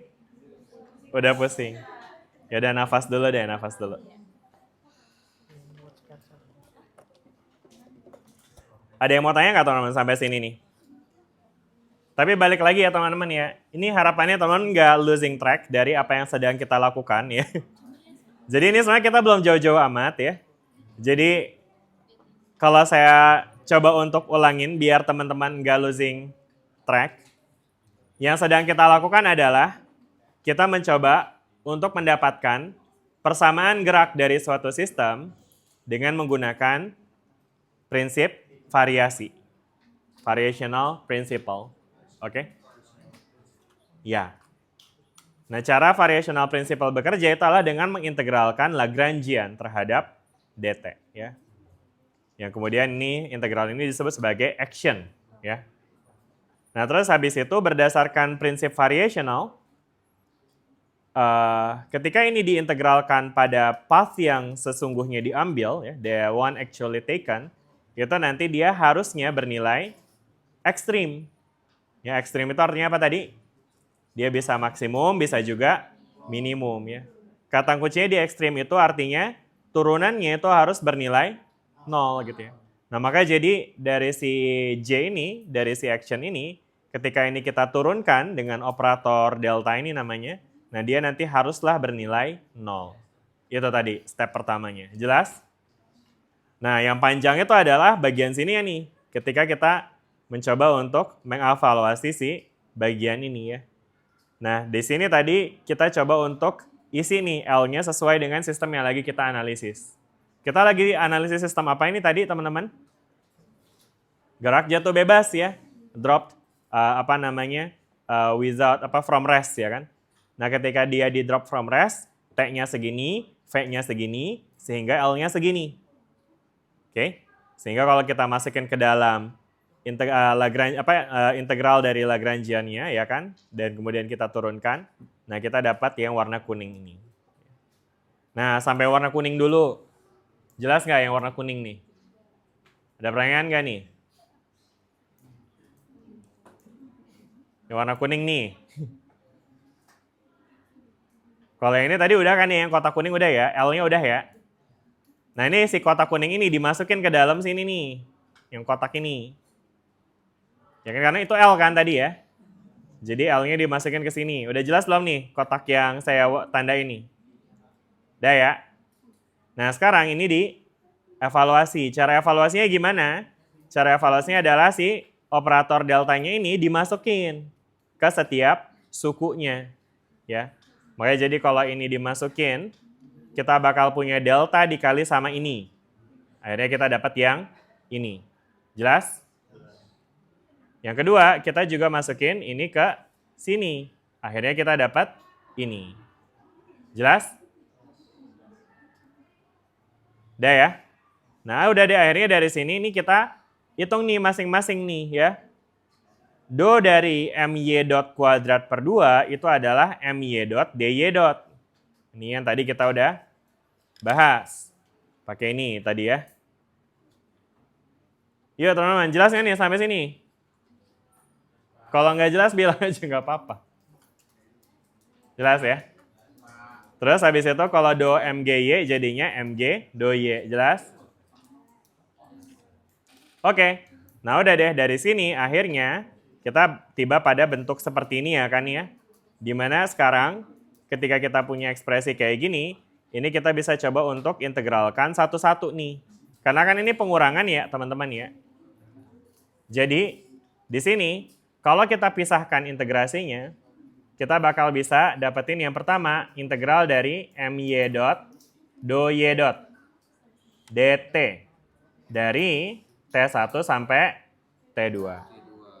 Udah pusing. Ya udah nafas dulu deh, nafas dulu. Ada yang mau tanya nggak teman-teman sampai sini nih? Tapi balik lagi ya teman-teman ya, ini harapannya teman-teman nggak losing track dari apa yang sedang kita lakukan ya. Jadi ini sebenarnya kita belum jauh-jauh amat ya. Jadi kalau saya coba untuk ulangin biar teman-teman nggak losing track, yang sedang kita lakukan adalah kita mencoba untuk mendapatkan persamaan gerak dari suatu sistem dengan menggunakan prinsip variasi, variational principle. Oke? Ya. Nah, cara variational principle bekerja itu adalah dengan mengintegralkan Lagrangian terhadap dt, ya. Yang kemudian ini integral ini disebut sebagai action, ya. Nah, terus habis itu berdasarkan prinsip variational, ketika ini diintegralkan pada path yang sesungguhnya diambil, ya, the one actually taken, itu nanti dia harusnya bernilai ekstrim. Ya, ekstrim itu artinya apa tadi? Dia bisa maksimum, bisa juga minimum ya. Kata kuncinya di ekstrim itu artinya turunannya itu harus bernilai 0 gitu ya. Nah, maka jadi dari si J ini, dari si action ini, ketika ini kita turunkan dengan operator delta ini namanya, nah dia nanti haruslah bernilai 0. Itu tadi step pertamanya. Jelas? Nah, yang panjang itu adalah bagian sini ya nih. Ketika kita mencoba untuk mengevaluasi si bagian ini ya. Nah, di sini tadi kita coba untuk isi nih L-nya sesuai dengan sistem yang lagi kita analisis. Kita lagi analisis sistem apa ini tadi, teman-teman? Gerak jatuh bebas ya. Dropped without from rest ya kan. Nah, ketika dia di drop from rest, T-nya segini, V-nya segini, sehingga L-nya segini. Oke? Sehingga kalau kita masukin ke dalam integral dari Lagrangian-nya ya kan, dan kemudian kita turunkan. Nah, kita dapat yang warna kuning ini. Nah, sampai warna kuning dulu. Jelas nggak yang warna kuning nih? Ada pertanyaan nggak nih? Yang warna kuning nih. Kalau yang ini tadi udah kan nih, yang kotak kuning udah ya, L-nya udah ya. Nah ini si kotak kuning ini dimasukin ke dalam sini nih, yang kotak ini. Ya kan, karena itu L kan tadi ya. Jadi L-nya dimasukin ke sini. Udah jelas belum nih kotak yang saya tanda ini? Udah ya. Nah sekarang ini di evaluasi. Cara evaluasinya gimana? Cara evaluasinya adalah si operator deltanya ini dimasukin ke setiap sukunya. Ya. Makanya jadi kalau ini dimasukin, kita bakal punya delta dikali sama ini. Akhirnya kita dapat yang ini. Jelas? Yang kedua, kita juga masukin ini ke sini. Akhirnya kita dapat ini. Jelas? Udah ya? Nah, udah deh, akhirnya dari sini ini kita hitung nih masing-masing nih ya. Do dari my dot kuadrat per 2 itu adalah my dot dy dot. Ini yang tadi kita udah bahas. Pakai ini tadi ya. Yuk teman-teman, jelas nggak nih sampai sini? Kalau nggak jelas bilang aja nggak apa-apa. Jelas ya? Terus habis itu kalau do mgy jadinya mg do y. Jelas? Oke. Nah udah deh, dari sini akhirnya kita tiba pada bentuk seperti ini ya kan ya. Dimana sekarang ketika kita punya ekspresi kayak gini, ini kita bisa coba untuk integralkan satu-satu nih. Karena kan ini pengurangan ya teman-teman ya. Jadi di sini kalau kita pisahkan integrasinya, kita bakal bisa dapetin yang pertama integral dari my dot do y dot dt dari T1 sampai T2.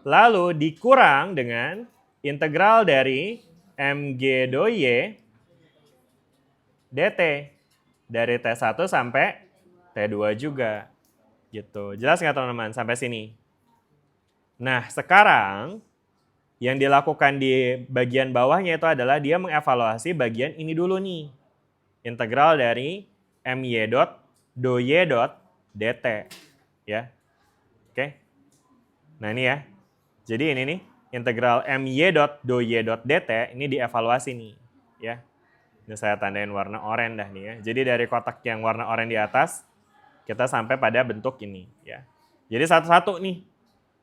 Lalu dikurang dengan integral dari mg do y dt dari T1 sampai T2 juga. Gitu. Jelas nggak teman-teman sampai sini? Nah, sekarang yang dilakukan di bagian bawahnya itu adalah dia mengevaluasi bagian ini dulu nih. Integral dari my dot do y dot dt. Ya. Oke. Nah, ini ya. Jadi ini nih, integral my dot do y dot dt ini dievaluasi nih, ya. Ini saya tandain warna oranye dah nih ya. Jadi dari kotak yang warna oranye di atas, kita sampai pada bentuk ini, ya. Jadi satu-satu nih.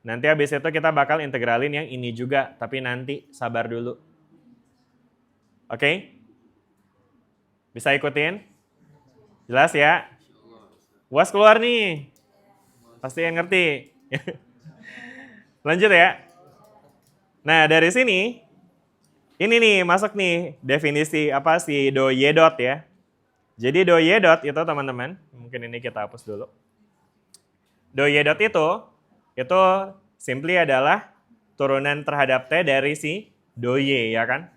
Nanti habis itu kita bakal integralin yang ini juga, tapi nanti sabar dulu. Oke? Bisa ikutin? Jelas ya? UAS keluar nih. Pasti yang ngerti. Lanjut ya. Nah, dari sini, ini nih masuk nih definisi apa sih do y dot ya. Jadi do y dot itu teman-teman, mungkin ini kita hapus dulu. Do y dot itu simply adalah turunan terhadap T dari si do y ya kan.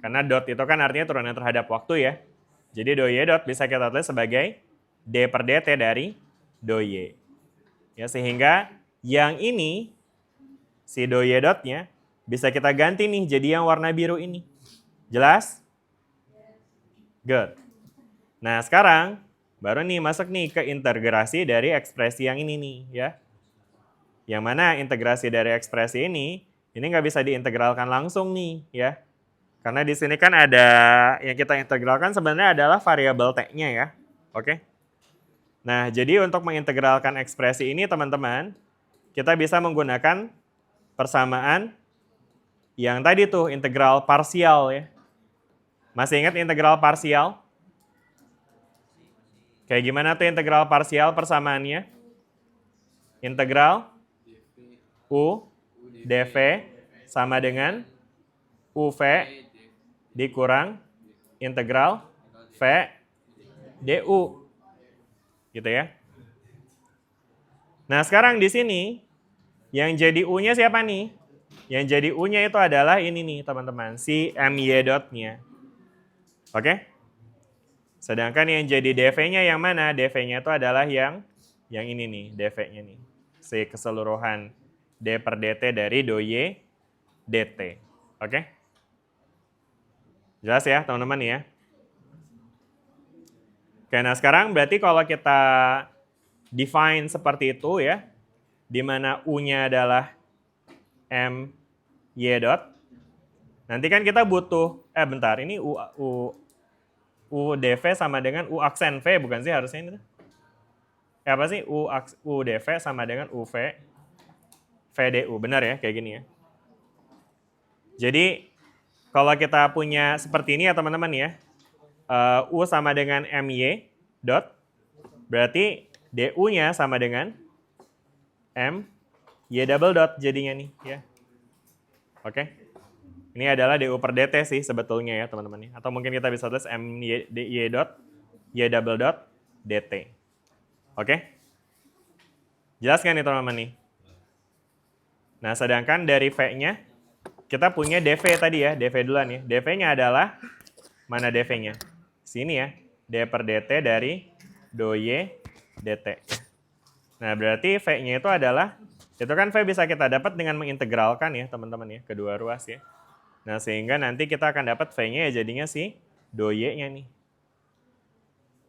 Karena dot itu kan artinya turunan terhadap waktu ya. Jadi do y dot bisa kita tulis sebagai d per dt dari do y. Ya, sehingga yang ini si do y dotnya bisa kita ganti nih jadi yang warna biru ini. Jelas? Good. Nah sekarang baru nih masuk nih ke integrasi dari ekspresi yang ini nih ya. Yang mana integrasi dari ekspresi ini nggak bisa diintegralkan langsung nih ya. Karena di sini kan ada yang kita integralkan sebenarnya adalah variabel t-nya ya. Oke. Nah jadi untuk mengintegralkan ekspresi ini teman-teman, kita bisa menggunakan persamaan yang tadi tuh integral parsial ya. Masih ingat integral parsial? Kayak gimana tuh integral parsial persamaannya? Integral U dv sama dengan UV dikurang integral V du. Gitu ya. Nah, sekarang di sini yang jadi U-nya siapa nih? Yang jadi U-nya itu adalah ini nih, teman-teman, si my dot-nya. Oke? Sedangkan yang jadi dv-nya yang mana? Dv-nya itu adalah yang ini nih, dv-nya nih. Si keseluruhan D per DT dari do Y DT. Oke? Jelas ya teman-teman ya? Oke, nah sekarang berarti kalau kita define seperti itu ya, di mana U-nya adalah M Y dot. Nanti kan kita butuh, bentar, ini U dV sama dengan U aksen V, bukan sih harusnya ini? Apa sih? U dV sama dengan UV VDU, benar ya kayak gini ya. Jadi kalau kita punya seperti ini ya teman-teman ya, U sama dengan MY dot, berarti DU-nya sama dengan M Y double dot jadinya nih ya. Oke. Ini adalah DU per DT sih sebetulnya ya teman-teman. Atau mungkin kita bisa tulis MY dot Y double dot DT. Oke? Jelas kan nih teman-teman nih? Nah sedangkan dari V-nya, kita punya DV tadi ya, DV duluan ya. DV-nya adalah, mana DV-nya? Sini ya, D per DT dari do Y DT. Nah berarti V-nya itu adalah, itu kan V bisa kita dapat dengan mengintegralkan ya teman-teman ya, kedua ruas ya. Nah, sehingga nanti kita akan dapat V-nya ya jadinya si do Y-nya nih.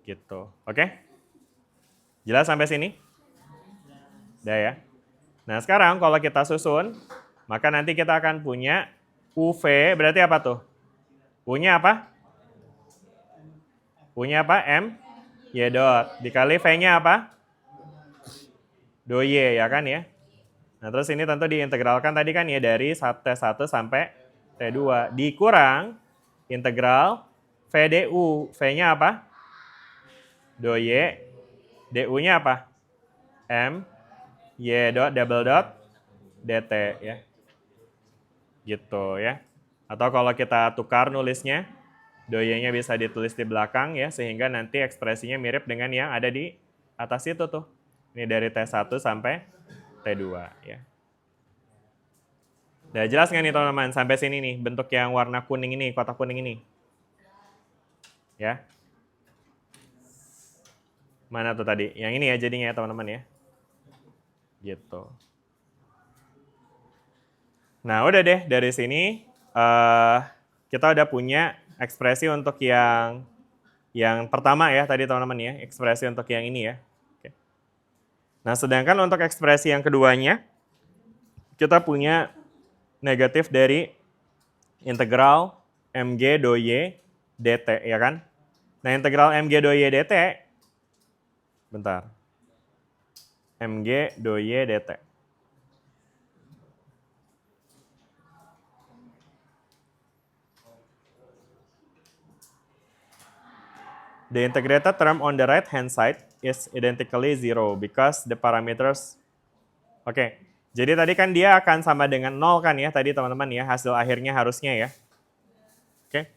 Gitu. Oke? Jelas sampai sini? Udah ya? Nah, sekarang kalau kita susun, maka nanti kita akan punya UV, berarti apa tuh? U-nya apa? U-nya apa? M? Y dot. Dikali V-nya apa? Do Y, ya kan ya? Nah, terus ini tentu diintegralkan tadi kan ya dari T1 sampai T2 dikurang integral VDU. V-nya apa? Do Y. DU-nya apa? M Y dot double dot DT ya. Gitu ya. Atau kalau kita tukar nulisnya, do Y-nya bisa ditulis di belakang ya, sehingga nanti ekspresinya mirip dengan yang ada di atas itu tuh. Ini dari T1 sampai T2 ya. Udah jelas nggak nih teman-teman sampai sini nih bentuk yang warna kuning ini, kotak kuning ini? Ya. Mana tuh tadi? Yang ini ya jadinya ya teman-teman ya. Gitu. Nah udah deh dari sini kita udah punya ekspresi untuk yang pertama ya tadi teman-teman ya. Ekspresi untuk yang ini ya. Oke. Nah sedangkan untuk ekspresi yang keduanya kita punya negatif dari integral mg do y dt ya kan. Nah integral mg do y dt, bentar, mg do y dt. The integrated term on the right hand side is identically 0 because the parameters. Oke, jadi tadi kan dia akan sama dengan 0 kan ya tadi teman-teman ya, hasil akhirnya harusnya ya. Oke.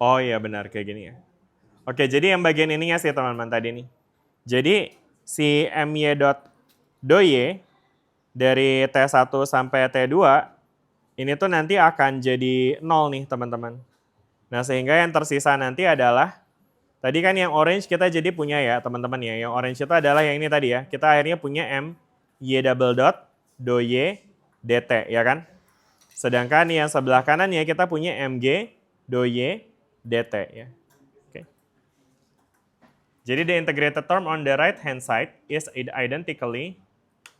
Oh iya benar kayak gini ya. Oke, jadi yang bagian ininya sih teman-teman tadi nih. Jadi si my dot do y dari T1 sampai T2 ini tuh nanti akan jadi 0 nih teman-teman. Nah sehingga yang tersisa nanti adalah, tadi kan yang orange kita jadi punya ya teman-teman ya. Yang orange itu adalah yang ini tadi ya. Kita akhirnya punya m y double dot do y dt ya kan. Sedangkan yang sebelah kanan ya kita punya mg do y dt ya. Oke. Jadi the integrated term on the right hand side is identically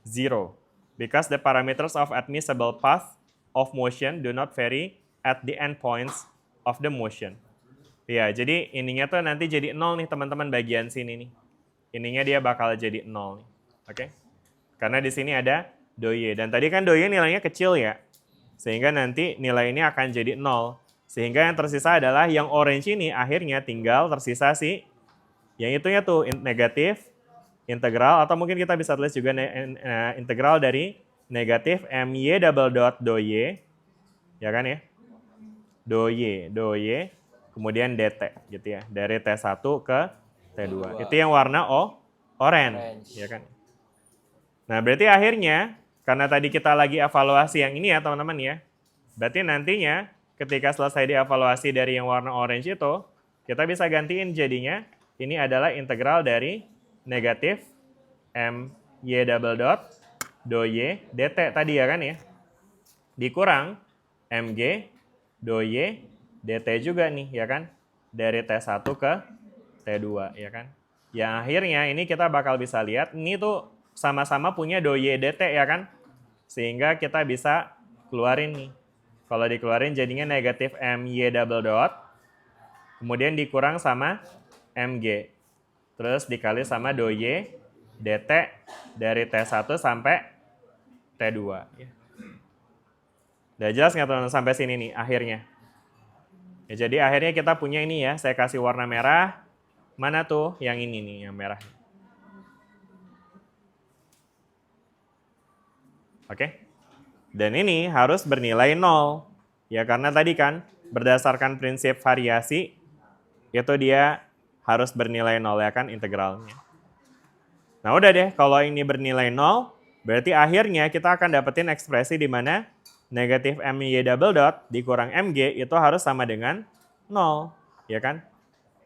0 because the parameters of admissible path of motion do not vary at the endpoints of the motion. Ya, jadi ininya tuh nanti jadi 0 nih teman-teman bagian sini nih. Ininya dia bakal jadi 0 nih. Oke. Karena di sini ada do y dan tadi kan do y nilainya kecil ya. Sehingga nanti nilai ini akan jadi 0. Sehingga yang tersisa adalah yang orange ini akhirnya tinggal tersisa si yang itunya tuh negatif integral, atau mungkin kita bisa tulis juga integral dari negatif my double dot do y, ya kan ya, do y, kemudian dt gitu ya, dari T1 ke T2. Itu yang warna orange, ya kan. Nah berarti akhirnya, karena tadi kita lagi evaluasi yang ini ya teman-teman ya, berarti nantinya ketika selesai dievaluasi dari yang warna orange itu, Kita bisa gantiin jadinya, ini adalah integral dari negatif m y double dot do y dt tadi ya kan ya. Dikurang mg do y dt juga nih ya kan. Dari T1 ke T2 ya kan. Yang akhirnya ini kita bakal bisa lihat, ini tuh sama-sama punya do y dt ya kan. Sehingga kita bisa keluarin nih. Kalau dikeluarin jadinya negatif m y double dot. Kemudian dikurang sama mg. Terus dikali sama do y dt dari T1 sampai T2. Ya. Udah jelas nggak teman-teman sampai sini nih akhirnya? Ya, jadi akhirnya kita punya ini ya, saya kasih warna merah. Mana tuh? Yang ini nih, yang merah. Oke. Dan ini harus bernilai 0. Ya, karena tadi kan berdasarkan prinsip variasi, itu dia harus bernilai 0 ya kan integralnya. Nah udah deh, kalau ini bernilai 0, berarti akhirnya kita akan dapetin ekspresi di mana negatif my double dot dikurang mg itu harus sama dengan 0, ya kan?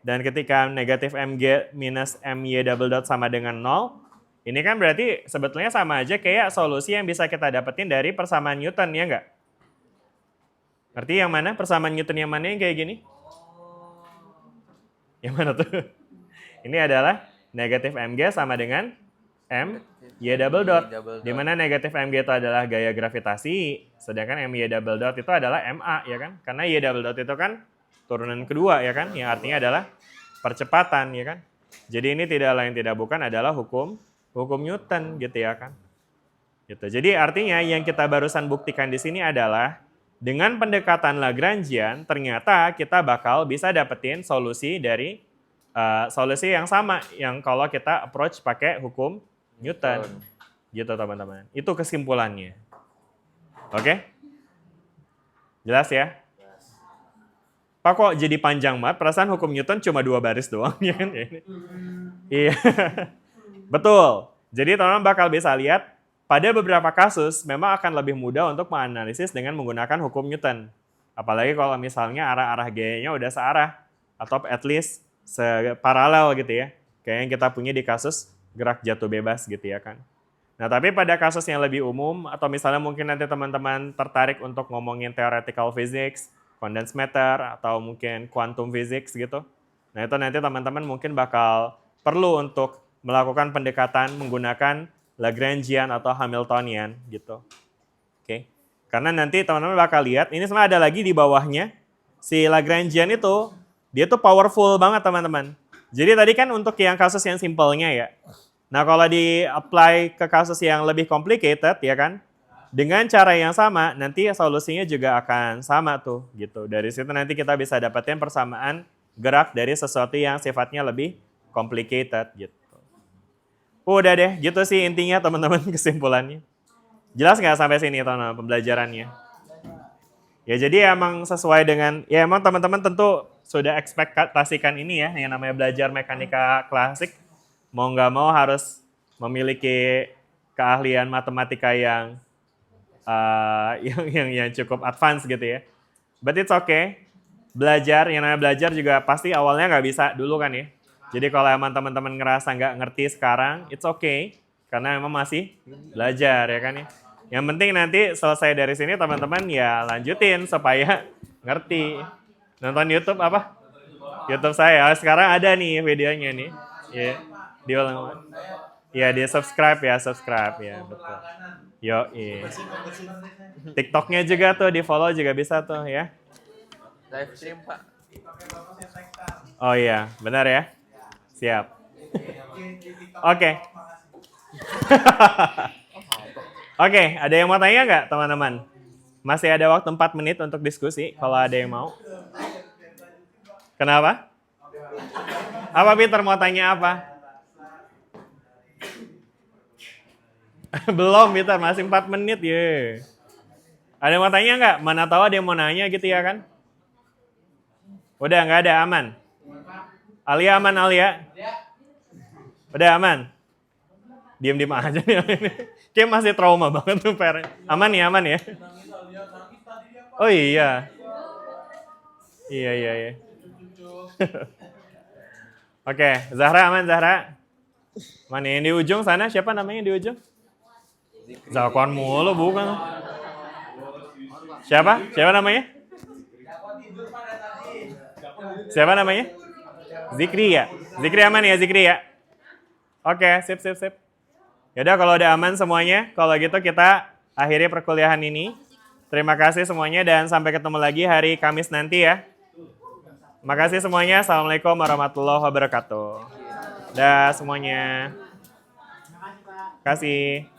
Dan ketika negatif mg minus my double dot sama dengan 0, ini kan berarti sebetulnya sama aja kayak solusi yang bisa kita dapetin dari persamaan Newton, ya nggak? Ngerti yang mana? Persamaan Newton yang mana yang kayak gini? Yang mana tuh? Ini adalah negatif mg sama dengan my double dot. Di mana negatif mg itu adalah gaya gravitasi, sedangkan my double dot itu adalah ma, ya kan? Karena y double dot itu kan turunan kedua, ya kan? Yang artinya adalah percepatan, ya kan? Jadi ini tidak lain tidak bukan adalah hukum Newton, gitu ya kan? Gitu. Jadi artinya yang kita barusan buktikan di sini adalah dengan pendekatan Lagrangian, ternyata kita bakal bisa dapetin solusi dari solusi yang sama yang kalau kita approach pakai hukum Newton. Gitu teman-teman. Itu kesimpulannya. Oke? Jelas ya? Pak kok jadi panjang banget? Perasaan hukum Newton cuma 2 baris doang ya kan? Iya. Betul. Jadi teman-teman bakal bisa lihat pada beberapa kasus memang akan lebih mudah untuk menganalisis dengan menggunakan hukum Newton. Apalagi kalau misalnya arah-arah gayanya udah searah atau at least separalel gitu ya. Kayak yang kita punya di kasus gerak jatuh bebas gitu ya kan. Nah tapi pada kasus yang lebih umum atau misalnya mungkin nanti teman-teman tertarik untuk ngomongin theoretical physics, condensed matter atau mungkin quantum physics gitu. Nah itu nanti teman-teman mungkin bakal perlu untuk melakukan pendekatan menggunakan Lagrangian atau Hamiltonian gitu. Oke. Karena nanti teman-teman bakal lihat, ini sebenarnya ada lagi di bawahnya. Si Lagrangian itu, dia tuh powerful banget teman-teman. Jadi tadi kan untuk yang kasus yang simpelnya ya. Nah kalau di-apply ke kasus yang lebih complicated ya kan, dengan cara yang sama, nanti solusinya juga akan sama tuh gitu. Dari situ nanti kita bisa dapetin persamaan gerak dari sesuatu yang sifatnya lebih complicated gitu. Udah deh, gitu sih intinya teman-teman kesimpulannya. Jelas nggak sampai sini teman-teman pembelajarannya? Ya jadi emang sesuai dengan, ya emang teman-teman tentu sudah ekspektasikan ini ya, yang namanya belajar mekanika klasik. Mau nggak mau harus memiliki keahlian matematika yang cukup advance gitu ya. But it's okay. Belajar, yang namanya belajar juga pasti awalnya nggak bisa dulu kan ya. Jadi kalau emang teman-teman ngerasa nggak ngerti sekarang, it's okay. Karena emang masih belajar ya kan ya. Yang penting nanti selesai dari sini teman-teman ya lanjutin supaya ngerti. Nonton YouTube apa? YouTube saya. Sekarang ada nih videonya nih. Ya, diulang. Ya, di subscribe ya, betul. Yo, iya. TikToknya juga tuh di follow juga bisa tuh ya. Live stream Pak. Oh iya, benar ya. Siap. Oke. Oke, ada yang mau tanya nggak teman-teman? Masih ada waktu 4 menit untuk diskusi kalau ada yang mau. Kenapa? Apa Peter mau tanya apa? Belum Peter, masih 4 menit ya. Ada yang mau tanya nggak? Mana tahu ada yang mau nanya gitu ya kan? Udah nggak ada, aman? Alia aman, Alia? Udah aman? Diam-diam aja nih. Kayak masih trauma banget tuh Per. Aman ya? Oh iya. Iya. Oke, Zahra aman Zahra? Mana yang di ujung sana? Siapa namanya di ujung? Zakwan mulu bukan? Siapa? Siapa namanya? Siapa namanya? Zikri ya? Zikri aman ya Zikri ya? Oke, sip. Yaudah kalau udah aman semuanya, kalau gitu kita akhiri perkuliahan ini. Terima kasih semuanya dan sampai ketemu lagi hari Kamis nanti ya. Makasih semuanya. Assalamualaikum warahmatullahi wabarakatuh. Dah semuanya. Kasih.